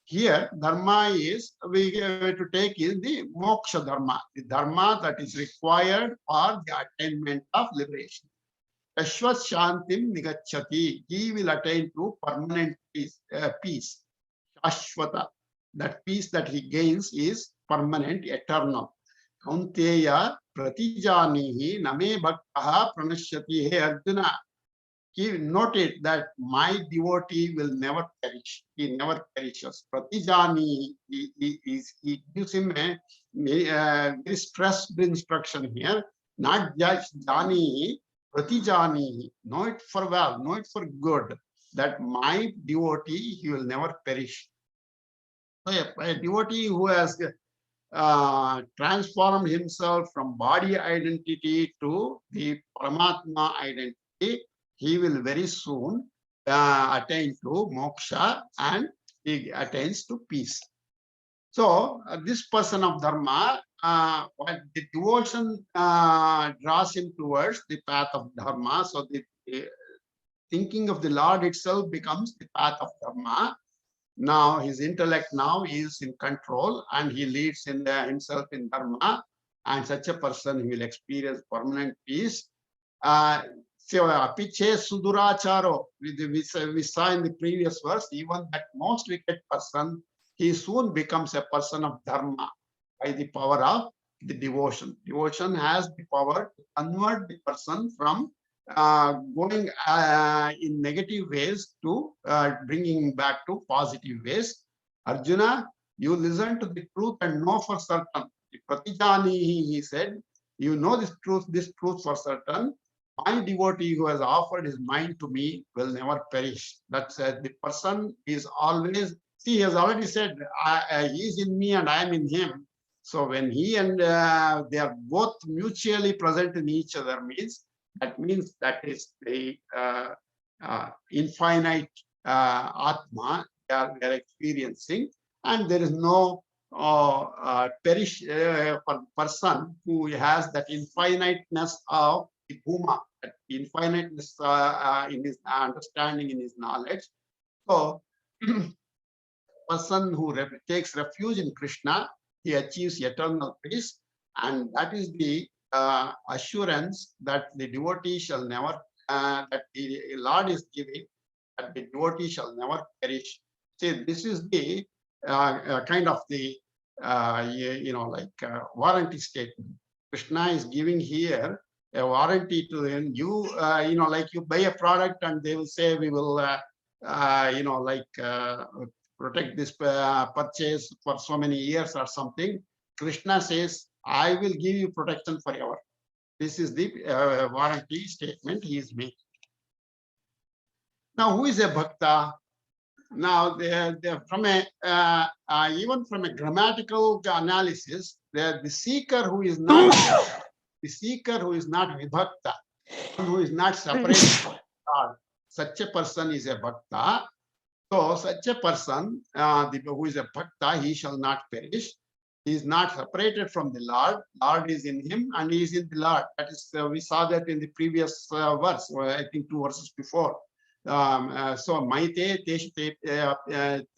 Here, dharma is, we have to take is the moksha dharma, the dharma that is required for the attainment of liberation. Ashwat shantim nigacchati. He will attain to permanent peace. Ashwata. That peace that he gains is permanent, eternal. Kaunteya pratijanihi name bhaktaha pranashyati. Hey Arjuna, he noted that my devotee will never perish. He never perishes. Pratijani, he gives him a very stressed instruction here. Not just jani, pratijani. Know it for well, know it for good. That my devotee, he will never perish. So a devotee who has transformed himself from body identity to the Paramatma identity, he will very soon attain to moksha and he attains to peace. So this person of dharma, what the devotion draws him towards the path of dharma. So the thinking of the Lord itself becomes the path of dharma. Now his intellect now is in control and he leads in himself in dharma, and such a person will experience permanent peace. So apiche suduracharo, we saw in the previous verse, even that most wicked person, he soon becomes a person of dharma by the power of the devotion. Devotion has the power to convert the person from going in negative ways to bringing back to positive ways. Arjuna, you listen to the truth and know for certain. Pratijanihi, he said, you know this truth for certain. My devotee who has offered his mind to me will never perish. That's the person is always, see, he has already said, he is in me and I am in him. So when he and they are both mutually present in each other means that is the infinite Atma they are experiencing, and there is no perish for person who has that infiniteness of the Bhuma, that infiniteness in his understanding, in his knowledge. So, person who takes refuge in Krishna, he achieves eternal peace, and that is the assurance that the devotee shall never, that the Lord is giving, that the devotee shall never perish. See, this is the kind of the, warranty statement. Krishna is giving here a warranty to him. You, like you buy a product and they will say, we will, protect this purchase for so many years or something. Krishna says, I will give you protection forever. This is the warranty statement he is making. Now, who is a bhakta? Now, they're from a even from a grammatical analysis, the seeker who is not vibhakta, who is not separated from God, such a person is a bhakta. So such a person, who is a bhakta, he shall not perish. He is not separated from the Lord. Lord is in him and he is in the Lord. That is, we saw that in the previous verse, I think 2 verses before. So maite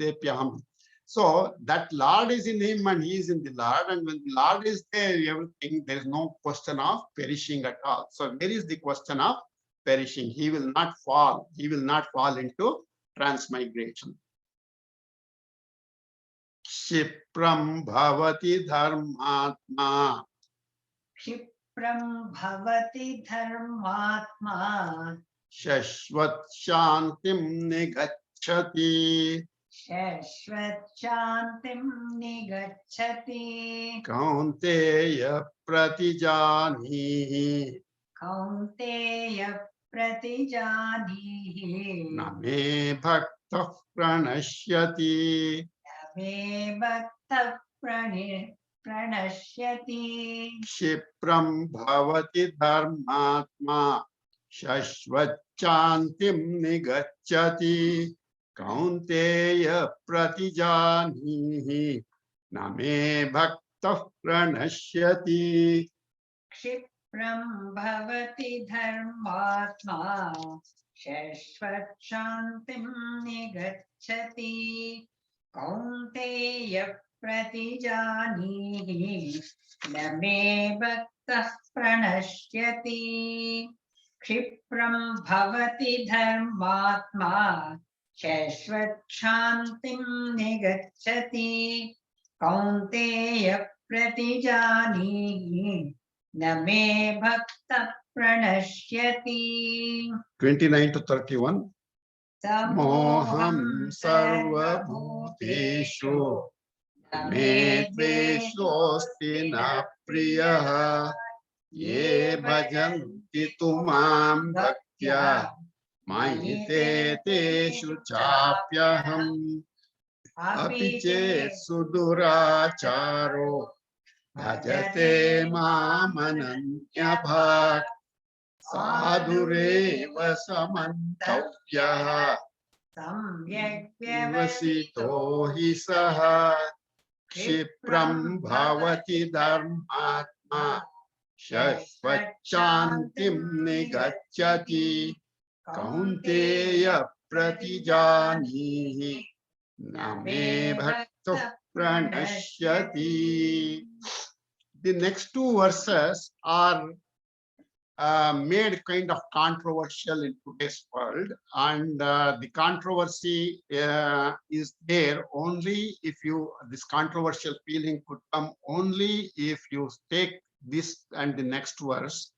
tepyaham. So that Lord is in him and he is in the Lord. And when the Lord is there, everything, there is no question of perishing at all. So there is the question of perishing. He will not fall. He will not fall into transmigration. Kshipram bhavati dharmatma. Kshipram bhavati dharmatma. Shashvat shantim nigacchati. Shashvat shantim nigacchati. Kaunteya pratijanihi. Kaunteya pratijanihi. Name bhakta pranashyati. Name bhakta pranashyati. Kshipram bhavati dharmatma. Shashvat shantim nigacchati. Kaunteya pratijanihi. Name bhakta pranashyati. Kshipram bhavati dharmatma. Shashvat shantim nigacchati. Kaunteya pratijanihi. Name bhaktah pranashyati. Kshipram bhavati dharmatma. Shashvat shantim nigacchati. Kaunteya pratijanihi. Name bhaktah pranashyati. 29 to 31. Samoham sarvabhuteshu me dveshosti na priyaha ye bhajanti tumam bhaktya mayite teshu chapyaham api chet suduracharo bhajate mamananya bhak sadhureva samantavyaha Samyak Vasito hi saha Kshipram bhavati dharmatma shashvachantim nigacchati kaunteya pratijanihi name bhakta pranashyati. The next two verses are made kind of controversial in today's world, and the controversy is there only if this controversial feeling could come only if you take this and the next verse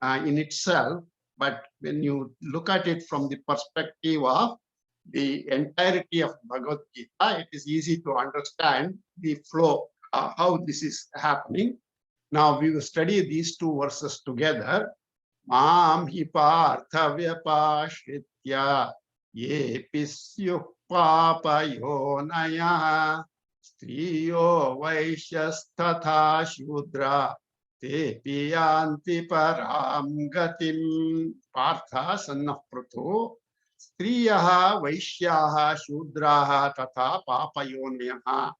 in itself. But when you look at it from the perspective of the entirety of Bhagavad Gita, it is easy to understand the flow, how this is happening. Now we will study these two verses together. Mam hi partha vyapashritya yepi syuh papayonaya striyo vaishyasthatha shudra tepi yanti param gatim. Partha, son of Prithu, striyaha vaishyaha shudraha tatha papayonayaha.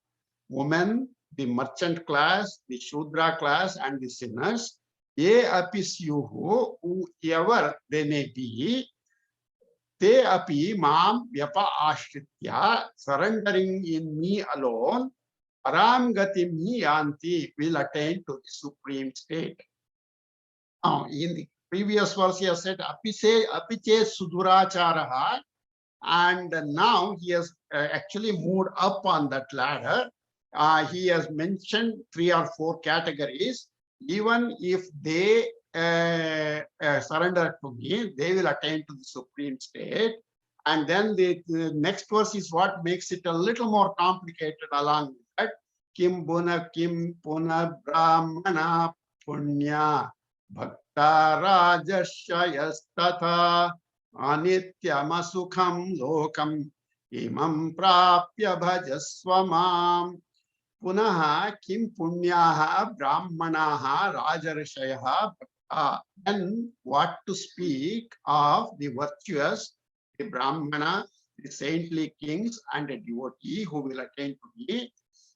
Women, the merchant class, the Shudra class, and the sinners, ye apisyuhu, whoever they may be, te api mam vyapa ashritya, surrendering in me alone, param gatim yanti, will attain to the supreme state. Now, in the previous verse, he has said apiche suduracharaha, and now he has actually moved up on that ladder. He has mentioned 3 or 4 categories. Even if they surrender to me, they will attain to the supreme state. And then the next verse is what makes it a little more complicated along with that. Kim puna brahmana punya bhakta rajashyastatha anityamasukham lokam imam prapya bhajasvamam. Punaha kim punyaha brahmanaha rajarishyaha bhakta. And what to speak of the virtuous, the brahmana, the saintly kings, and a devotee who will attain to me.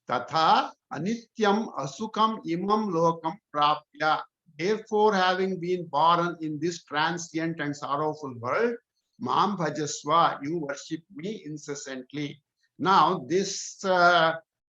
Tatha anityam asukam imam lokam prapya. Therefore, having been born in this transient and sorrowful world, mam bhajasva, you worship me incessantly. Now, this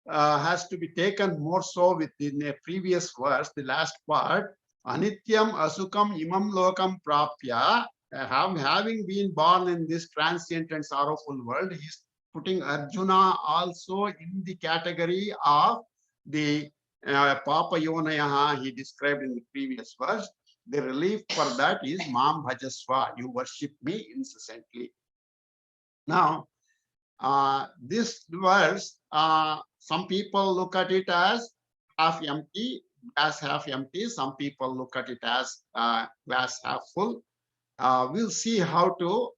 has to be taken more so within a previous verse, the last part. Anityam asukam imam lokam prapya. Having been born in this transient and sorrowful world, he's putting Arjuna also in the category of the Papa Yonayaha he described in the previous verse. The relief for that is Mam Bhajasva, you worship me incessantly. Now, this verse, some people look at it as half empty, glass half empty. Some people look at it as glass half full. We'll see how to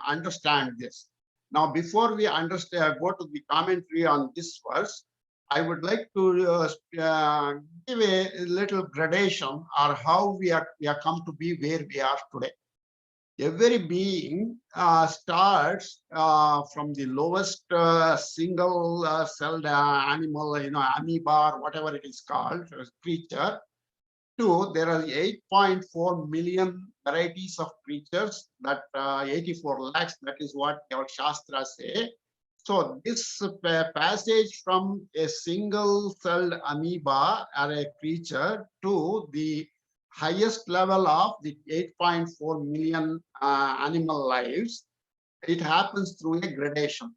understand this. Now, before we understand, go to the commentary on this verse, I would like to give a little gradation or how we are come to be where we are today. Every being starts from the lowest single celled animal, amoeba or whatever it is called, creature, to there are 8.4 million varieties of creatures, that 84 lakhs, that is what our Shastras say. So this passage from a single celled amoeba or a creature to the highest level of the 8.4 million animal lives, it happens through a gradation,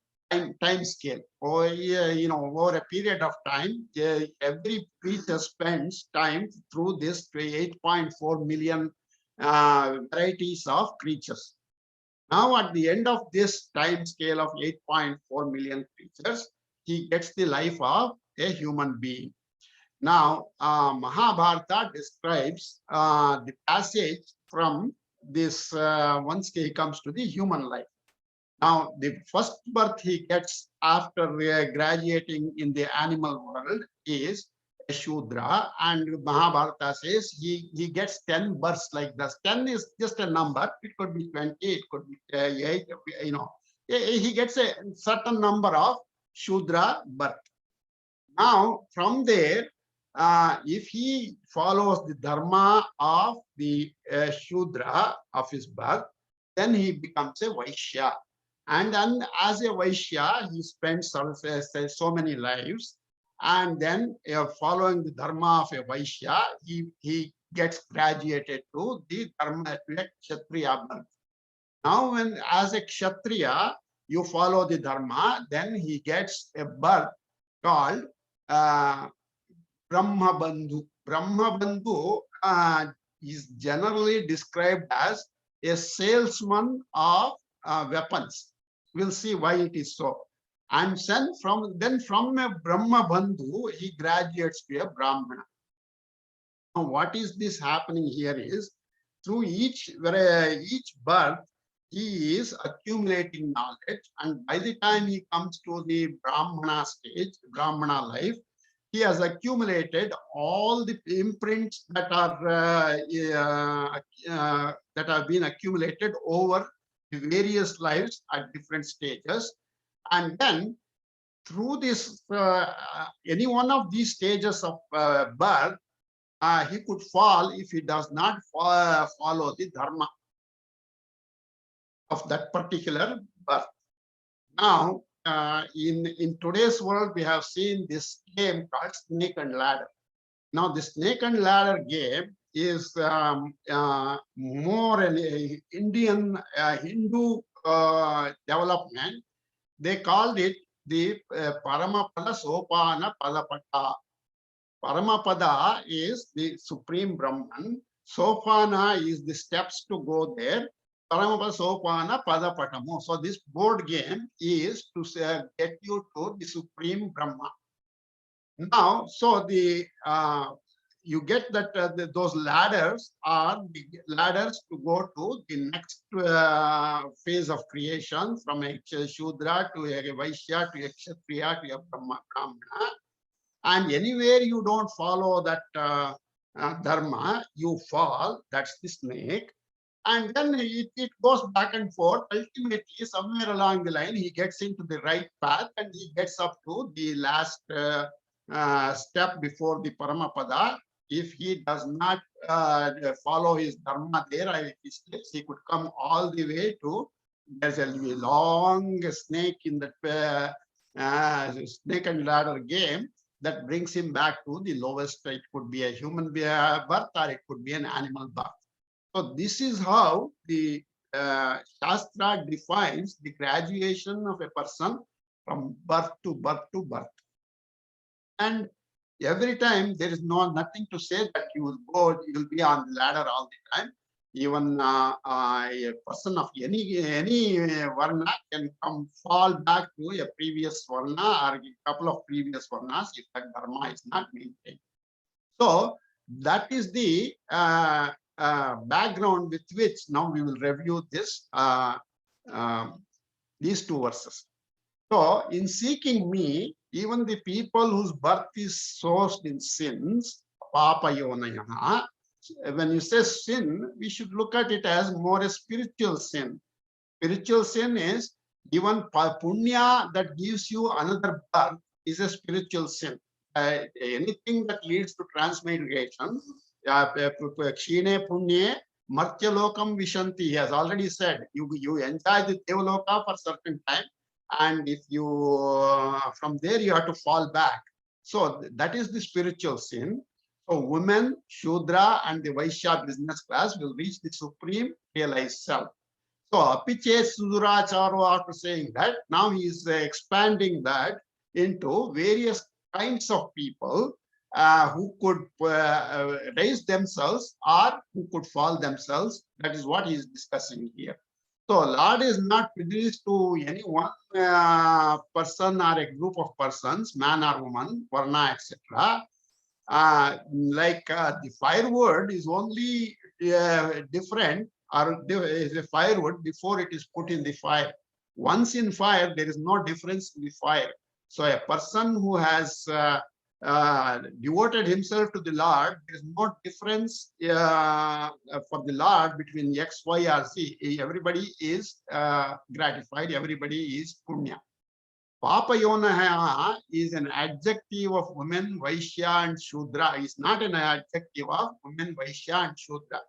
time scale. Or over a period of time, every creature spends time through this 8.4 million varieties of creatures. Now, at the end of this time scale of 8.4 million creatures, he gets the life of a human being. Now, Mahabharata describes the passage from this once he comes to the human life. Now, the first birth he gets after graduating in the animal world is a Shudra, and Mahabharata says he gets 10 births like this. 10 is just a number. It could be 20, it could be 8, he gets a certain number of Shudra birth. Now, from there, if he follows the dharma of the Shudra of his birth, then he becomes a Vaishya. And then as a Vaishya, he spends so many lives. And then following the dharma of a Vaishya, he gets graduated to the dharma to a Kshatriya birth. Now, when as a Kshatriya, you follow the dharma, then he gets a birth called uh, Brahma Bandhu. Brahma Bandhu is generally described as a salesman of weapons. We'll see why it is so. And then from a Brahma Bandhu, he graduates to a Brahmana. Now, what is this happening here is through each birth, he is accumulating knowledge, and by the time he comes to the Brahmana stage, Brahmana life, he has accumulated all the imprints that have been accumulated over the various lives at different stages, and then through this any one of these stages of birth, he could fall if he does not follow the dharma of that particular birth. Now, in today's world, we have seen this game called Snake and Ladder. Now, the Snake and Ladder game is more an Indian Hindu development. They called it the Paramapada Sopana Padapata. Paramapada is the Supreme Brahman. Sopana is the steps to go there. Paramapada Sopana Padapatamo. So this board game is to get you to the Supreme Brahma. Now, so the you get that those ladders are the ladders to go to the next phase of creation, from a Shudra to a Vaishya to a Kshatriya to a Brahmana. And anywhere you don't follow that dharma, you fall. That's the snake. And then it goes back and forth. Ultimately, somewhere along the line, he gets into the right path and he gets up to the last step before the Paramapada. If he does not follow his dharma there, he could come all the way to, there's a long snake in the snake and ladder game that brings him back to the lowest. It could be a human birth or it could be an animal birth. So this is how the Shastra defines the graduation of a person from birth to birth to birth. And every time there is nothing to say that you will be on the ladder all the time. Even a person of any varna can fall back to a previous varna or a couple of previous varnas if that dharma is not maintained. So that is the background with which now we will review this these two verses. So in seeking me, even the people whose birth is sourced in sins, papa yonayaha, when you say sin, we should look at it as more a spiritual sin. Spiritual sin is even punya that gives you another birth is a spiritual sin. Anything that leads to transmigration, kshine punye martya lokam vishanti. He has already said you enjoy the devaloka for certain time, and if you from there you have to fall back. So that is the spiritual sin. So women, Shudra, and the Vaishya business class will reach the supreme realized self. So Apiche Suduracharo, after saying that, now he is expanding that into various kinds of people who could raise themselves or who could fall themselves. That is what he is discussing here. So Lord is not reduced to any one person or a group of persons, man or woman, varna, etc. The firewood is only different or is a firewood before it is put in the fire. Once in fire, there is no difference in the fire. So a person who has devoted himself to the Lord, there is no difference for the Lord between X, Y, or Z. Everybody is gratified. Everybody is punya. Papayonaya is an adjective of women, Vaishya and Shudra. Is not an adjective of women, Vaishya and Shudra.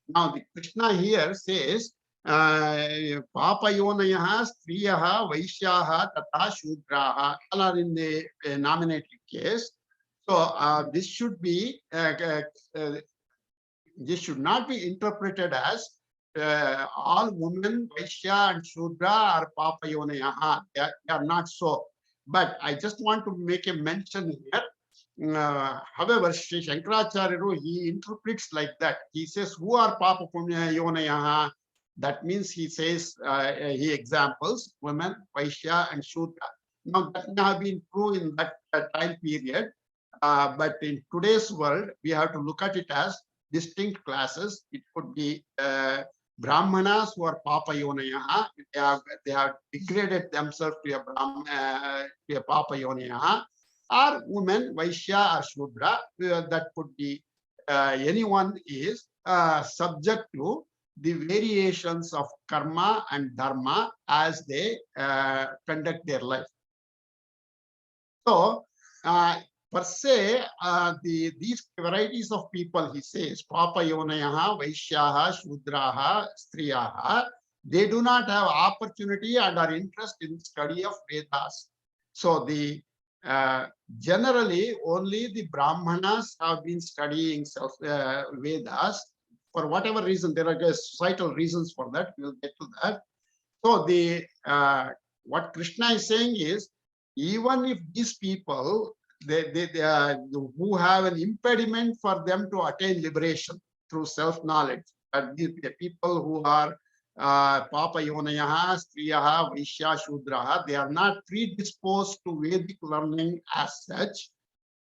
Now the Krishna here says, Papayonayaha, Striyaha, Vaishyaha, Tata Shudraha, all are in the nominative case. So this should be, this should not be interpreted as all women, Vaishya and Shudra are Papayonayaha. They are not so. But I just want to make a mention here. However, Sri Shankaracharya, he interprets like that. He says, who are Papa Punya Yonayaha? That means he says, he examples women, Vaishya and Shudra. Now that may have been true in that time period. But in today's world, we have to look at it as distinct classes. It could be Brahmanas who are Papa Yonayaha. They have degraded themselves to a Papa Yonayaha. Or women, Vaishya or Shudra, that could be anyone is subject to the variations of karma and dharma as they conduct their life. So, per se, these varieties of people, he says, Papa Yonayaha, Vaishyaha, Shudraha, Striyaha, they do not have opportunity and are interested in study of Vedas. So the generally only the Brahmanas have been studying Vedas. For whatever reason, there are societal reasons for that. We'll get to that. So the what Krishna is saying is, even if these people who have an impediment for them to attain liberation through self-knowledge, the people who are Papa Yonayaha, Striyaha, Vaishya, Shudraha, they are not predisposed to Vedic learning as such.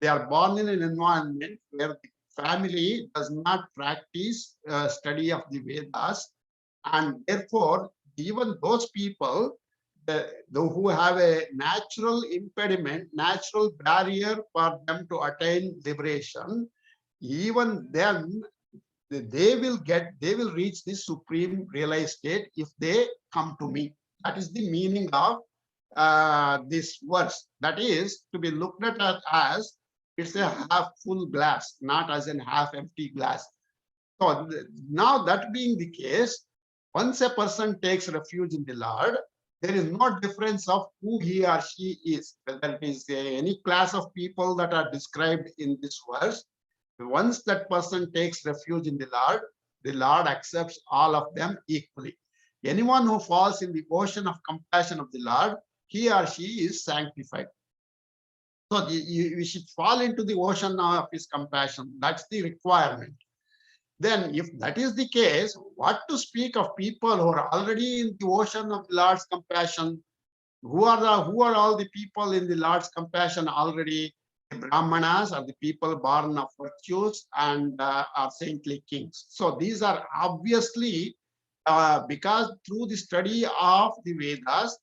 They are born in an environment where the family does not practice study of the Vedas, and therefore even those people who have a natural impediment, natural barrier for them to attain liberation, even then they will reach the supreme realized state if they come to me. That is the meaning of this verse. That is to be looked at as it's a half full glass, not as an half empty glass. So now that being the case, once a person takes refuge in the Lord, there is no difference of who he or she is, whether it is any class of people that are described in this verse. Once that person takes refuge in the Lord accepts all of them equally. Anyone who falls in the ocean of compassion of the Lord, he or she is sanctified. So we should fall into the ocean of his compassion. That's the requirement. Then if that is the case, what to speak of people who are already in the ocean of the Lord's compassion? Who are all the people in the Lord's compassion already? The Brahmanas are the people born of virtues and are saintly kings. So these are obviously because through the study of the Vedas,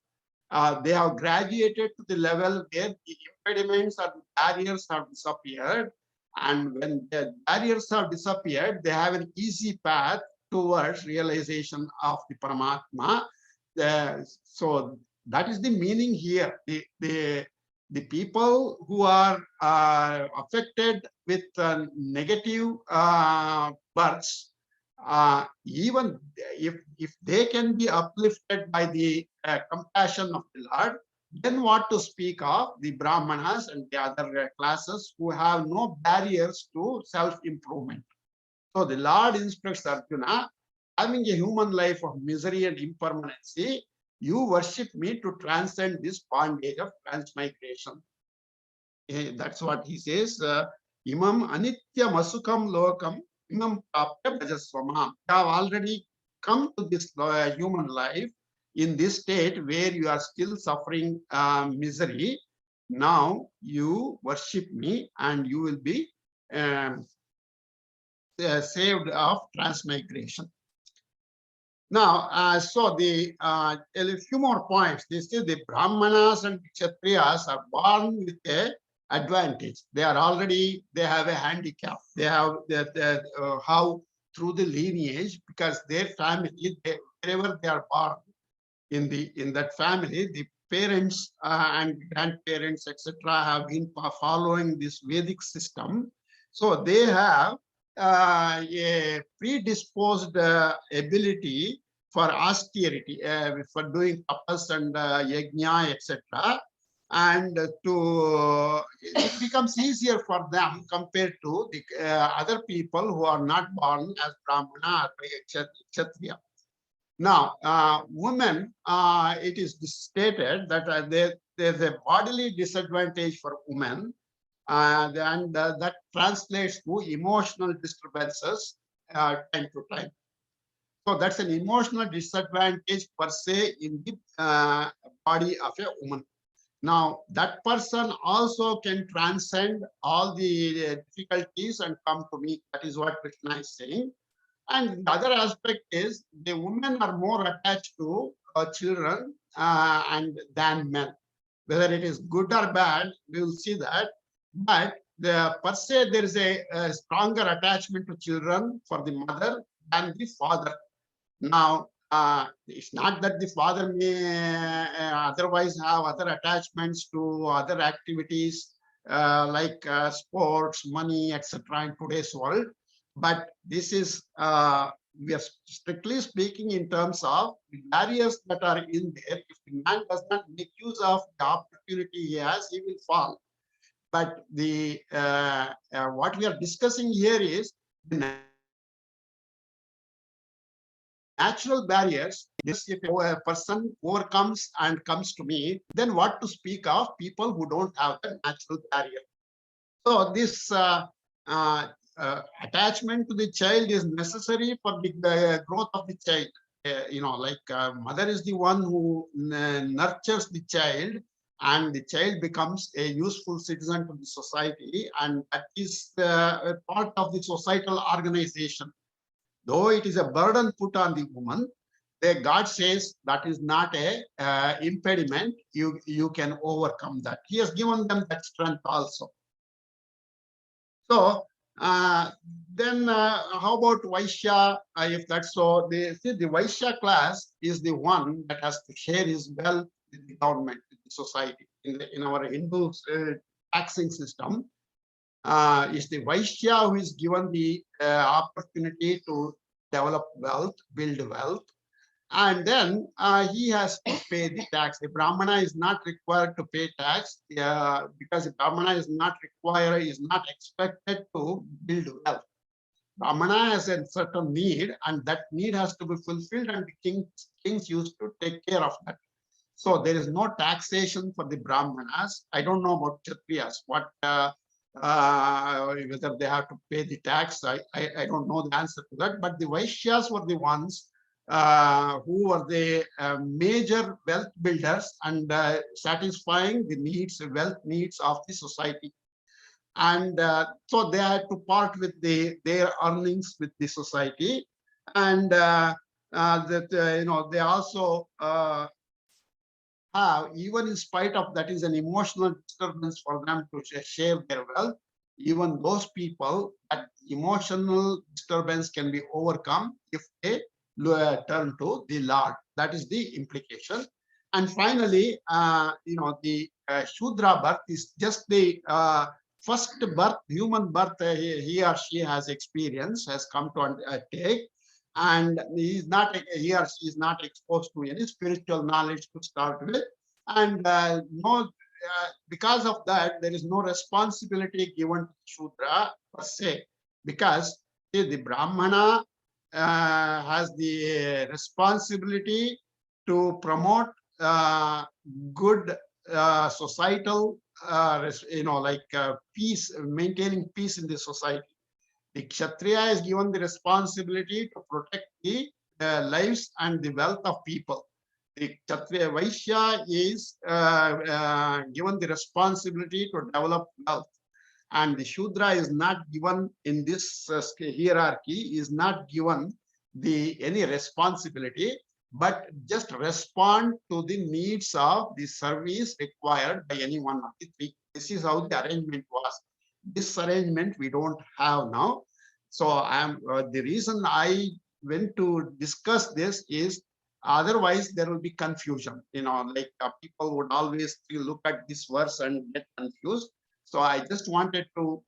they have graduated to the level where the impediments or the barriers have disappeared. And when the barriers have disappeared, they have an easy path towards realization of the Paramatma. So that is the meaning here. The people who are affected with negative births, even if they can be uplifted by the compassion of the Lord, then what to speak of the Brahmanas and the other classes who have no barriers to self-improvement. So the Lord instructs Arjuna, having a human life of misery and impermanency, you worship me to transcend this bondage of transmigration. That's what he says. Imam anitya masukam lokam imam prapya bhajasvamam. You have already come to this human life in this state where you are still suffering misery. Now you worship me and you will be saved of transmigration. Now, so a few more points. This is the Brahmanas and Kshatriyas are born with a advantage. They have a handicap. They have how through the lineage, because their family, wherever they are born in that family, parents and grandparents, etc., have been following this Vedic system. So they have a predisposed ability for austerity, for doing tapas and yajna, etc. And it becomes easier for them compared to the other people who are not born as Brahmana or Kshatriya. Now, women, it is stated that there's a bodily disadvantage for women, and that translates to emotional disturbances time to time. So that's an emotional disadvantage per se in the body of a woman. Now, that person also can transcend all the difficulties and come to me. That is what Krishna is saying. And the other aspect is the women are more attached to children and than men. Whether it is good or bad, we will see that. But per se, there is a stronger attachment to children for the mother than the father. Now, it's not that the father may otherwise have other attachments to other activities like sports, money, etc. in today's world. But this is, we are strictly speaking in terms of the barriers that are in there. If the man does not make use of the opportunity he has, he will fall. But the what we are discussing here is the natural barriers. This, if a person overcomes and comes to me, then what to speak of people who don't have the natural barrier. So this attachment to the child is necessary for the growth of the child. Mother is the one who nurtures the child, and the child becomes a useful citizen to the society, and that is a part of the societal organization. Though it is a burden put on the woman, God says that is not a impediment. You can overcome that. He has given them that strength also. So then how about Vaishya? If that's so, the Vaishya class is the one that has to share his wealth with the government, with the society. In our Hindu taxing system, is the Vaishya who is given the opportunity to develop wealth, build wealth, and then he has to pay the tax. The Brahmana is not required to pay tax because the Brahmana is not expected to build wealth. Brahmana has a certain need, and that need has to be fulfilled, and the kings used to take care of that. So there is no taxation for the Brahmanas. I don't know about Kshatriyas, whether they have to pay the tax. I don't know the answer to that. But the Vaishyas were the ones who were the major wealth builders and satisfying the wealth needs of the society. And so they had to part with their earnings with the society, and they also have, even in spite of that is an emotional disturbance for them to share their wealth. Even those people, that emotional disturbance can be overcome if they turn to the Lord. That is the implication. And finally, the Shudra birth is just the first birth, human birth he or she has experienced, has come to take. And he or she is not exposed to any spiritual knowledge to start with. And because of that, there is no responsibility given to Shudra per se, because the Brahmana has the responsibility to promote good societal, peace, maintaining peace in the society. The Kshatriya is given the responsibility to protect the lives and the wealth of people. The Kshatriya Vaishya is given the responsibility to develop wealth. And the Shudra is not given in this hierarchy, is not given any responsibility, but just respond to the needs of the service required by any one of the three. This is how the arrangement was. This arrangement we don't have now. So the reason I went to discuss this is Otherwise, there will be confusion. Like people would always look at this verse and get confused. So I just wanted to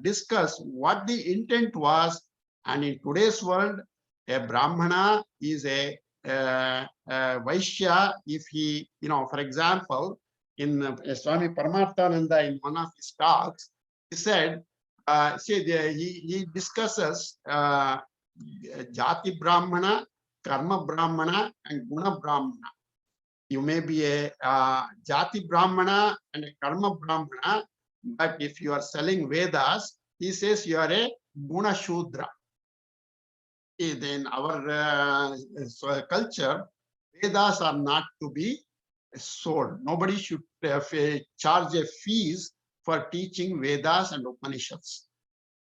discuss what the intent was. And in today's world, a Brahmana is a Vaishya if he, for example, in Swami Paramarthananda, in one of his talks, he said, he discusses Jati Brahmana, Karma Brahmana, and Guna Brahmana. You may be a Jati Brahmana and a Karma Brahmana, but if you are selling Vedas, he says you are a Guna Shudra. In our culture, Vedas are not to be sold. Nobody should charge a fees for teaching Vedas and Upanishads.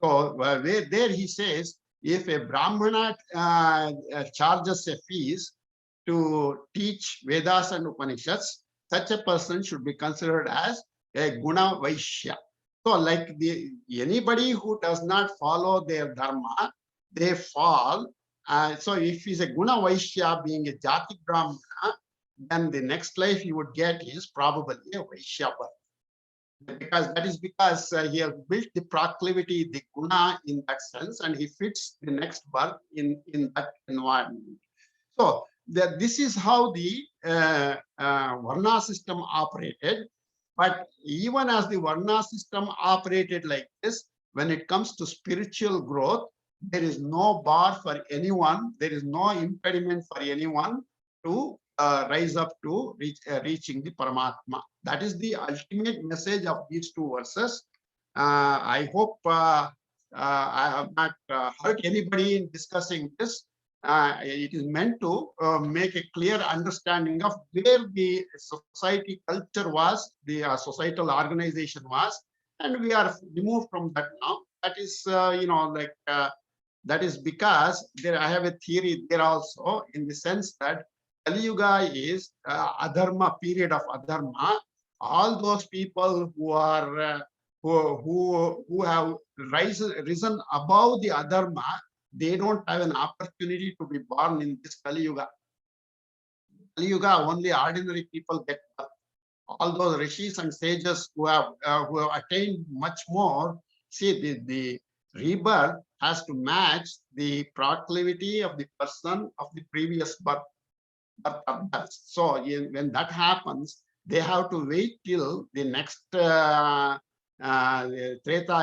So there he says, if a Brahmana charges a fees to teach Vedas and Upanishads, such a person should be considered as a Guna Vaishya. So like anybody who does not follow their dharma, they fall. So if he's a Guna Vaishya, being a Jati Brahmana, then the next life he would get is probably a Vaishya birth. Because he has built the proclivity, the Guna in that sense, and he fits the next birth in that environment. So this is how the Varna system operated. But even as the Varna system operated like this, when it comes to spiritual growth, there is no bar for anyone, there is no impediment for anyone to rise up to reaching the Paramatma. That is the ultimate message of these two verses. I hope I have not hurt anybody in discussing this. It is meant to make a clear understanding of where the society culture was, the societal organization was, and we are removed from that now. That is, that is because I have a theory there also, in the sense that Kali Yuga is adharma, period of adharma. All those people who are who have risen above the adharma, they don't have an opportunity to be born in this Kali Yuga. Kali Yuga, only ordinary people get birth. All those rishis and sages who have attained much more, see, the rebirth has to match the proclivity of the person of the previous birth. So when that happens, they have to wait till the next Treta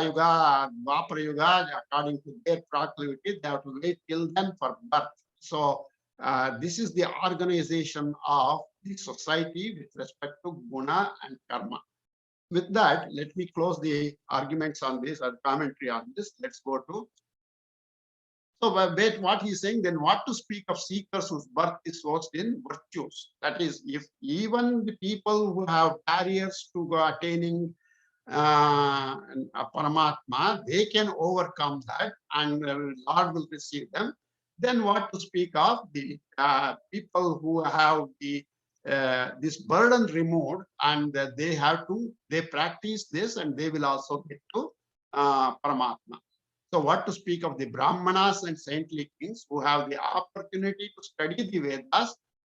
Yuga, Dwapara Yuga, according to their proclivity, they have to wait till then for birth. So this is the organization of the society with respect to Guna and Karma. With that, let me close the arguments on this or commentary on this. Let's go to. So what he's saying, then what to speak of seekers whose birth is sourced in virtues? That is, if even the people who have barriers to attaining a Paramatma, they can overcome that and Lord will receive them. Then what to speak of the people who have the this burden removed, and they practice this and they will also get to Paramatma. So what to speak of the Brahmanas and saintly kings who have the opportunity to study the Vedas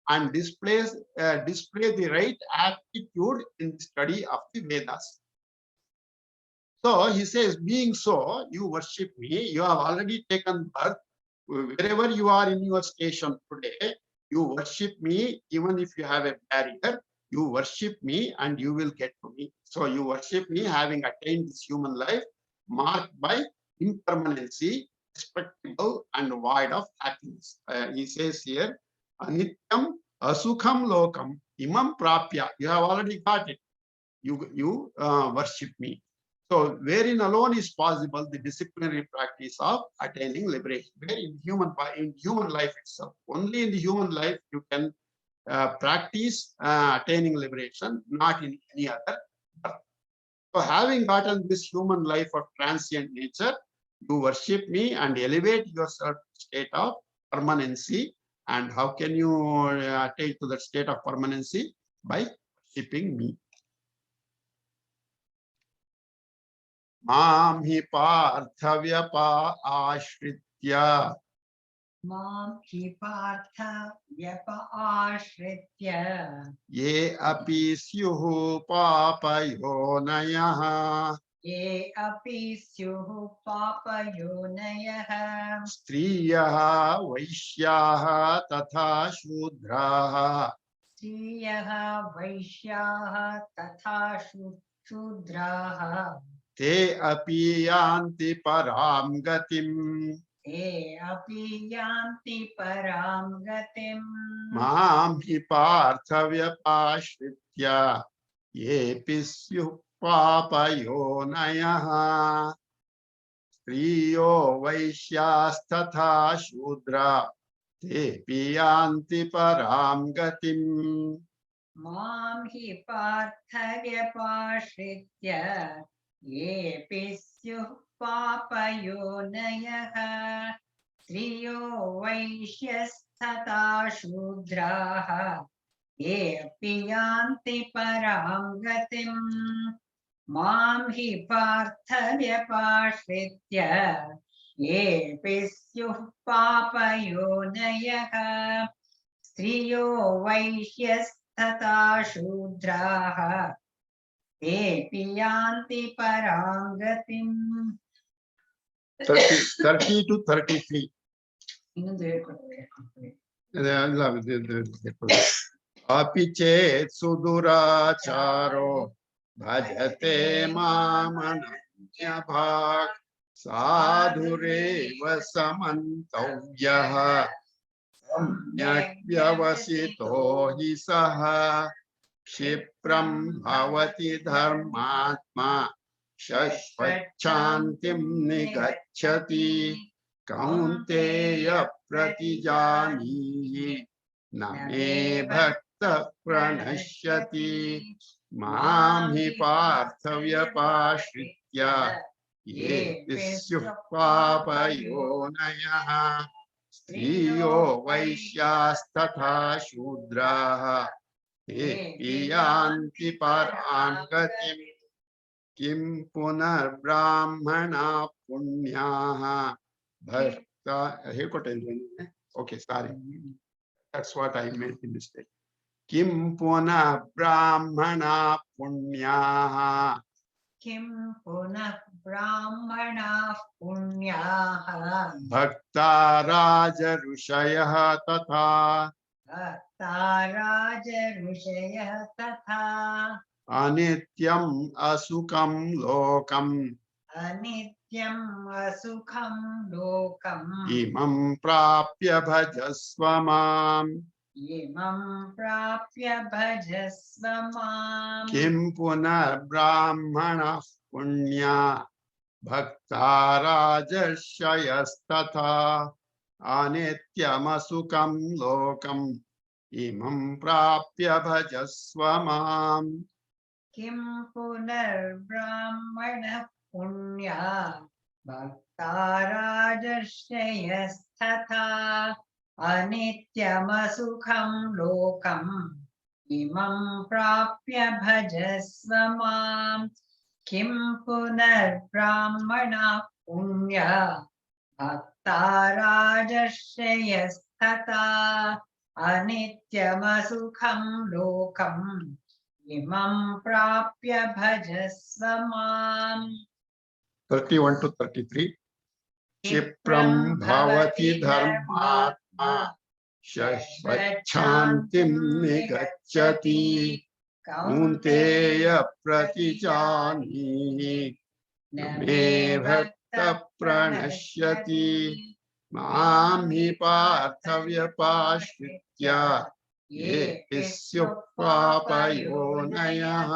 and display the right aptitude in the study of the Vedas. So he says, being so, you worship me, you have already taken birth. Wherever you are in your station today, you worship me, even if you have a barrier, you worship me and you will get to me. So you worship me having attained this human life marked by impermanency, respectable and void of happiness. He says here, Anityam Asukham Lokam Imam Prapya. You have already got it. You worship me. So wherein alone is possible the disciplinary practice of attaining liberation. Where in human life itself. Only in the human life you can practice attaining liberation, not in any other birth. So having gotten this human life of transient nature, you worship me and elevate yourself to state of permanency. And how can you attain to that state of permanency? By worshipping me. Mam hi parthavyapa ashritya Mam hi partha vyapashritya ye api syuhu papayonayah ye api syuh papayonayah striyah vaishyaha tatha shudrah striyah vaishyaः tatha shudraः te api yanti param gatim te api yanti param gatim mam hi partha vyapashritya yepi syuh papayonayah स्त्रियो वैश्यास्तथा शूद्रा तेऽपि यान्ति परां गतिम् Mam hi parthayapashritya yepi syuh papayonayah striyo vaishyastata shudraha yepi yanti param gatim mam hi parthayapashritya yepi syuh papayonayah striyo vaishyastata shudraha tepi yanti param gatim. 30 to 33. ಇನ್ನೊಂದು ಹೇಳ್ಕೊಡ್ತಾರೆ. अपि चेत् सुदुराचारो भजते मामनन्यभाक् साधुरेव समन्तव्यः सम्यक् व्यवसितो हि सः क्षिप्रं भवति धर्मात्मा शश्वच्छान्तिं निगच्छति कौन्तेय प्रतिजानीहि न मे भक्तः प्रणश्यति मां हि पार्थव्यपाश्रित्य ये स्युः पापयोनयः स्त्रियो वैश्यास्तथा शूद्राः तेऽपि यान्ति परां गतिम् किं पुनर्ब्राह्मणा पुण्याः भक्ता okay, sorry, that's what I made the mistake. Kim punah brahmana punyaha Kim punah brahmana punyaha bhakta raja rushayah tatha raja rushaya tatha anityam asukam lokam anityam asukham lokam imam prapya bhajasvamam imam prapya bhajasva mam kim punah brahmana punya bhakta rajashyastatha anityam lokam imam prapya bhajasvamam Kim punar brahmana punya bhaktarajashyastatha anityamasukham lokam imam prapya bhajasva mam Kim punar brahmana punya bhaktarajashyastatha anityamasukham lokam imam prapya bhajasva mam 31 to 33 Kshipram bhavati dharmatma shashvachantim nigacchati kaunteya pratijani me bhakta pranashyati mam hi parthavyapashritya ye pisyuh papayonayah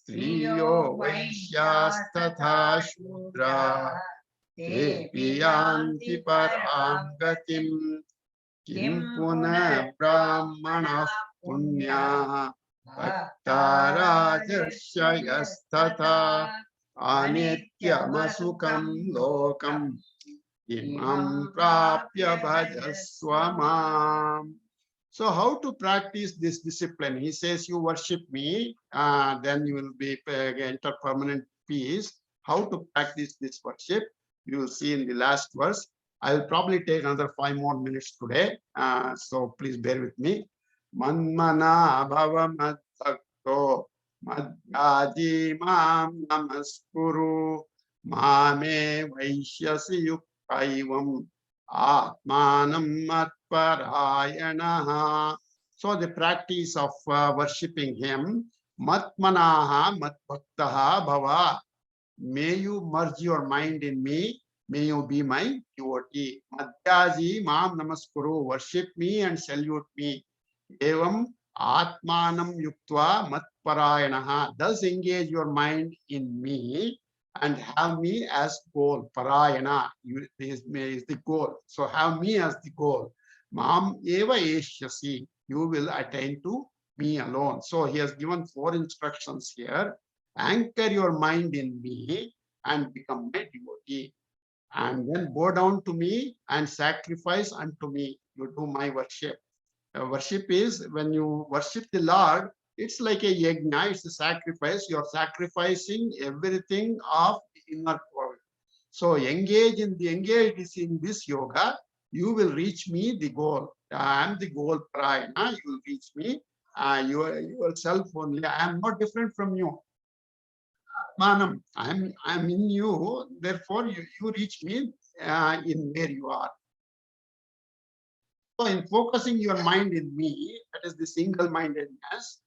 स्त्रियो वैश्यास्तथा शूद्राः तेऽपि यान्ति परां गतिम् किं पुनः ब्राह्मणः पुण्याः भक्ता राजर्षयस्तथा अनित्यमसुखं लोकम् इमं प्राप्य भजस्व माम्. So how to practice this discipline? He says, you worship me, then you will be enter permanent peace. How to practice this worship? You will see in the last verse. I'll probably take another 5 more minutes today. So please bear with me. Manmana bhava madbhakto madhyaji mam namaskuru mame vaishyasi yuktaivam atmanam matparayanaha. So the practice of worshipping him, matmanaha matbhaktaha bhava. May you merge your mind in me. May you be my devotee. Madhyaji mam namaskuru. Worship me and salute me. Evam atmanam yuktva matparayanaha. Thus engage your mind in me and have me as goal. Parayana is the goal. So have me as the goal. Mam eva eshyasi. You will attain to me alone. So he has given 4 instructions here. Anchor your mind in me and become my devotee. And then bow down to me and sacrifice unto me. You do my worship. Worship is when you worship the Lord, it's like a yajna, it's a sacrifice. You're sacrificing everything of the inner world. So engaged in this yoga, you will reach me the goal. I am the goal, Prayana. You will reach me. Yourself only. I am not different from you. Manam, I'm in you, therefore you reach me in where you are. So in focusing your mind in me, that is the single-mindedness,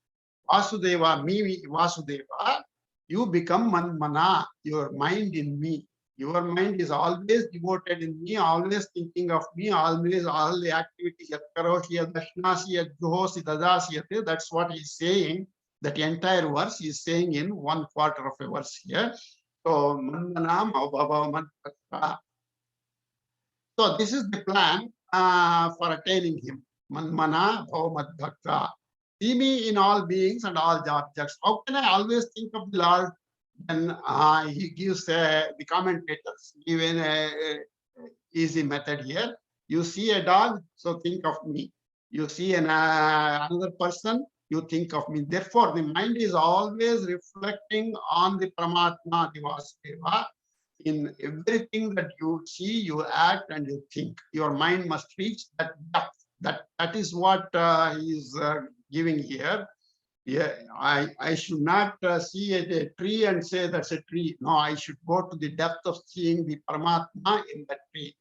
Vasudeva, me Vasudeva, you become Manmana, your mind in me. Your mind is always devoted in me, always thinking of me, always all the activities, yat karoshi, yat dashnasi, yat juhosi, dadasiyate, that's what he's saying. That entire verse is saying in 1/4 of a verse here. So, Manmanam Abhava Madbhakta. So this is the plan for attaining him. Manmana Bhava Madbhakta. See me in all beings and all objects. How can I always think of the Lord? Then he gives the commentators given a easy method here. You see a dog, so think of me. You see another person, you think of me. Therefore, the mind is always reflecting on the Paramatma, the Vasudeva. In everything that you see, you act and you think. Your mind must reach that depth. That is what he is giving here. Yeah, I should not see a tree and say that's a tree. No, I should go to the depth of seeing the Paramatma in that tree.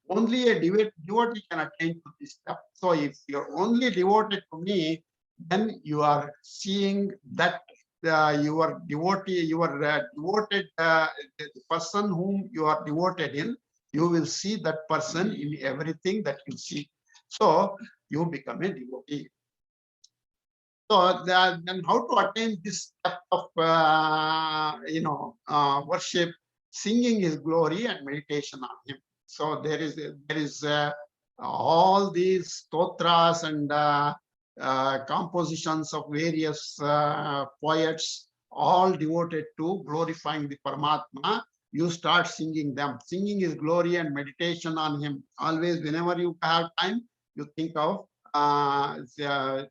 Only a devotee can attain to this depth. So if you're only devoted to me, then you are seeing that you are devotee, you are devoted, the person whom you are devoted in, you will see that person in everything that you see. So you become a devotee. So then how to attain this depth of worship, singing his glory and meditation on him. So there is all these stotras and compositions of various poets, all devoted to glorifying the Paramatma. You start singing them. Singing his glory and meditation on him. Always, whenever you have time, you think of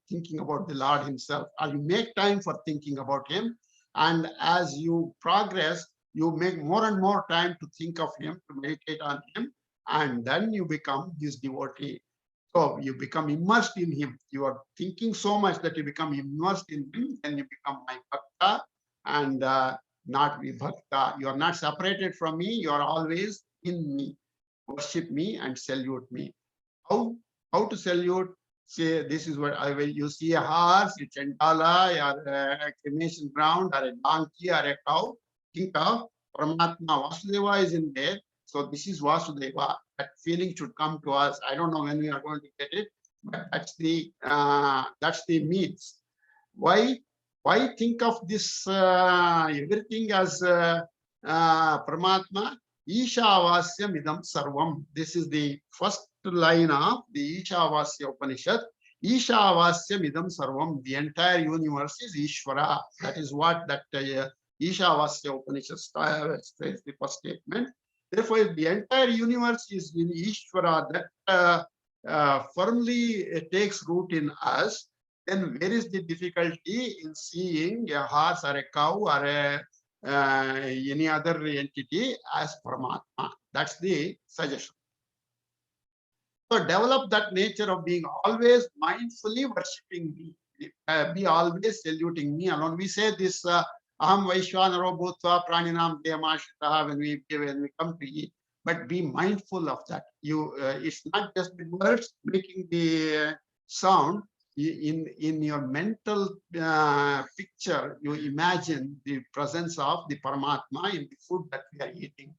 thinking about the Lord himself, or you make time for thinking about him. And as you progress, you make more and more time to think of him, to meditate on him, and then you become his devotee. So you become immersed in him. You are thinking so much that you become immersed in him, and you become my bhakta and not vibhakta. You are not separated from me. You are always in me. Worship me and salute me. How to salute? Say, this is what I will. You see a horse, a chandala, or a cremation ground, or a donkey, or a cow. Think of Paramatma. Vasudeva is in there. So this is Vasudeva. That feeling should come to us. I don't know when we are going to get it, but that's the means. Why think of this everything as Paramatma? Ishavasya midam sarvam. This is the first line of the Ishavasya Upanishad. Ishavasya midam sarvam. The entire universe is Ishvara. That is what that Ishavasya Upanishad says, the first statement. Therefore, if the entire universe is in Ishvara, that firmly takes root in us, then where is the difficulty in seeing a horse or a cow or any other entity as Paramatma? That's the suggestion. So develop that nature of being always mindfully worshipping me. Be always saluting me alone. We say this Aham Vaishwanaro Bhutva Praninam Devamashitaha when we come to eat, but be mindful of that. It's not just the words making the sound. In your mental picture, you imagine the presence of the Paramatma in the food that we are eating.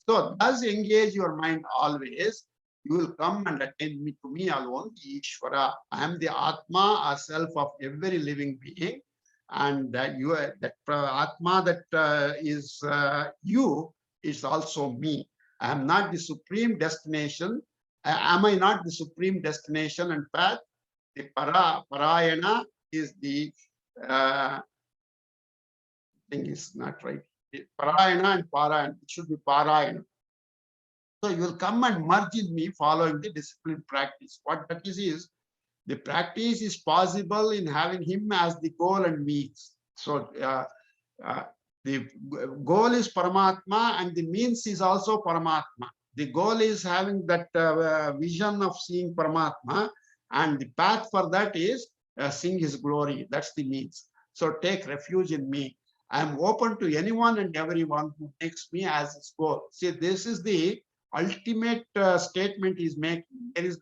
So thus engage your mind always. You will come and attend me to me alone, the Ishvara. I am the Atma, a self of every living being. And that Atma that is you is also me. I am not the supreme destination. Am I not the supreme destination and path? The Parayana is the thing is not right. Parayana and Parayana. It should be Parayana. So you will come and merge in me following the discipline practice. What that is the practice is possible in having him as the goal and means. So the goal is Paramatma and the means is also Paramatma. The goal is having that vision of seeing Paramatma, and the path for that is seeing his glory. That's the means. So take refuge in me. I am open to anyone and everyone who takes me as his goal. See, this is the ultimate statement is making. There is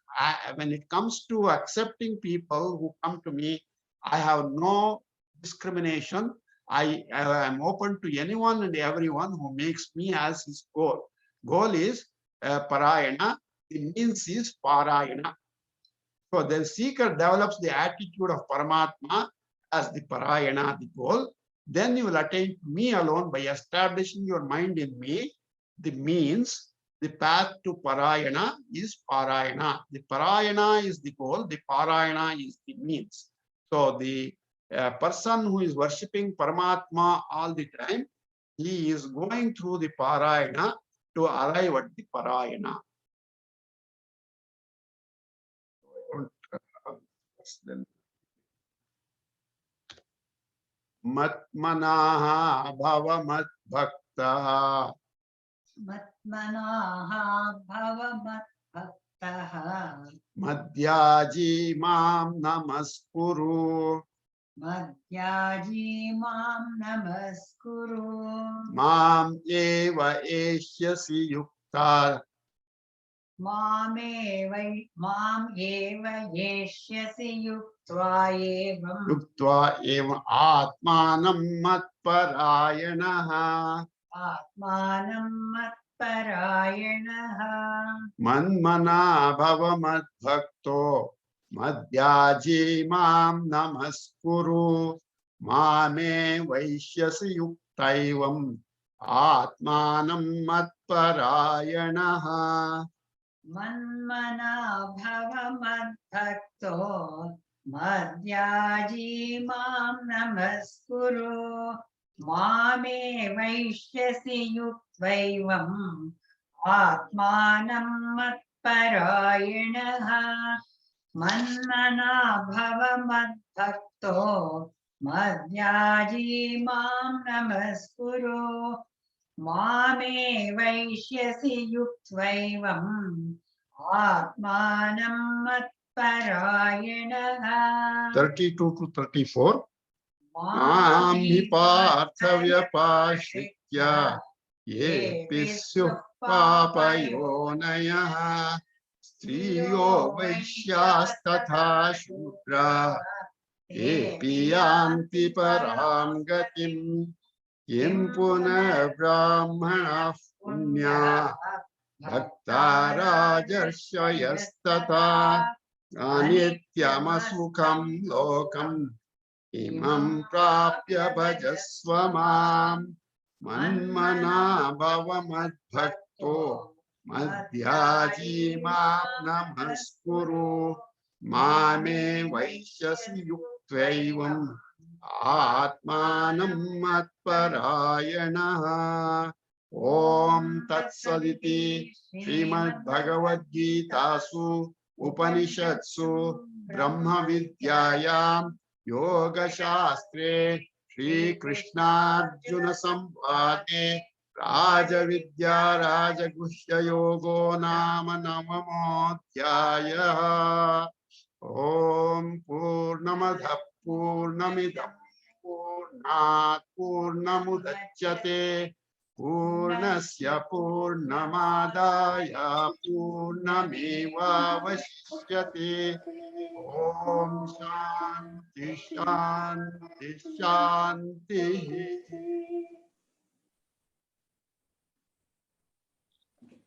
when it comes to accepting people who come to me, I have no discrimination. I am open to anyone and everyone who makes me as his goal. Goal is Parayana. The means is Parayana. So the seeker develops the attitude of Paramatma as the Parayana, the goal. Then you will attain me alone by establishing your mind in me. The means, the path to Parayana is Parayana. The Parayana is the goal. The Parayana is the means. So the person who is worshipping Paramatma all the time, he is going through the Parayana to arrive at the Parayana. Matmanaha bhava mat bhaktaha. Matmanaha bhava mat bhaktaha. Madhyaji mam namaskuru. Madhyaji mam namaskuru. Mam eva eshyasi yukta. Mam eva yeshyasi yuktva evam. Yuktva eva atmanam matparayanaha. Atmanam matparayanaha. Manmana bhava madbhakto. Madhyaji mam namaskuru. Mame vaishyasi yuktaivam. Atmanam matparayanaha. Manmana bhava madbhakto. Madhyaji mam namaskuru. Mame vaishyasi yuktaivam. Atmanam matparayanaha. Manmana bhava madbhakto. Madhyaji mam namaskuru. Mame vaishyasi yuktaivam. Atmanam matparayanaha. 32 to 34. Mami parthavyapashritya ye pisyuh papayonayah striyo vaishyastatha shudra ye piyanti param gatim yem puna brahmana punya bhakta rajarshayastata anityamasukham lokam imam prapya bhajasva mam manmana bhava madbhakto madhyaji mam namaskuru mame vaishyasi yuktaivam atmanam matparayanaha. Om tatsaditi Srimad Bhagavad Gitasu Upanishatsu Brahma Vidyayam Yoga Shastre Shri Krishna Arjuna Samvade राजविद्या राजगुह्ययोगो नाम नवमोऽध्यायः। ॐ पूर्णमदः पूर्णमिदं पूर्णात् पूर्णमुदच्यते पूर्णस्य पूर्णमादाय पूर्णमेवावशिष्यते। ॐ शान्ति शान्ति शान्तिः।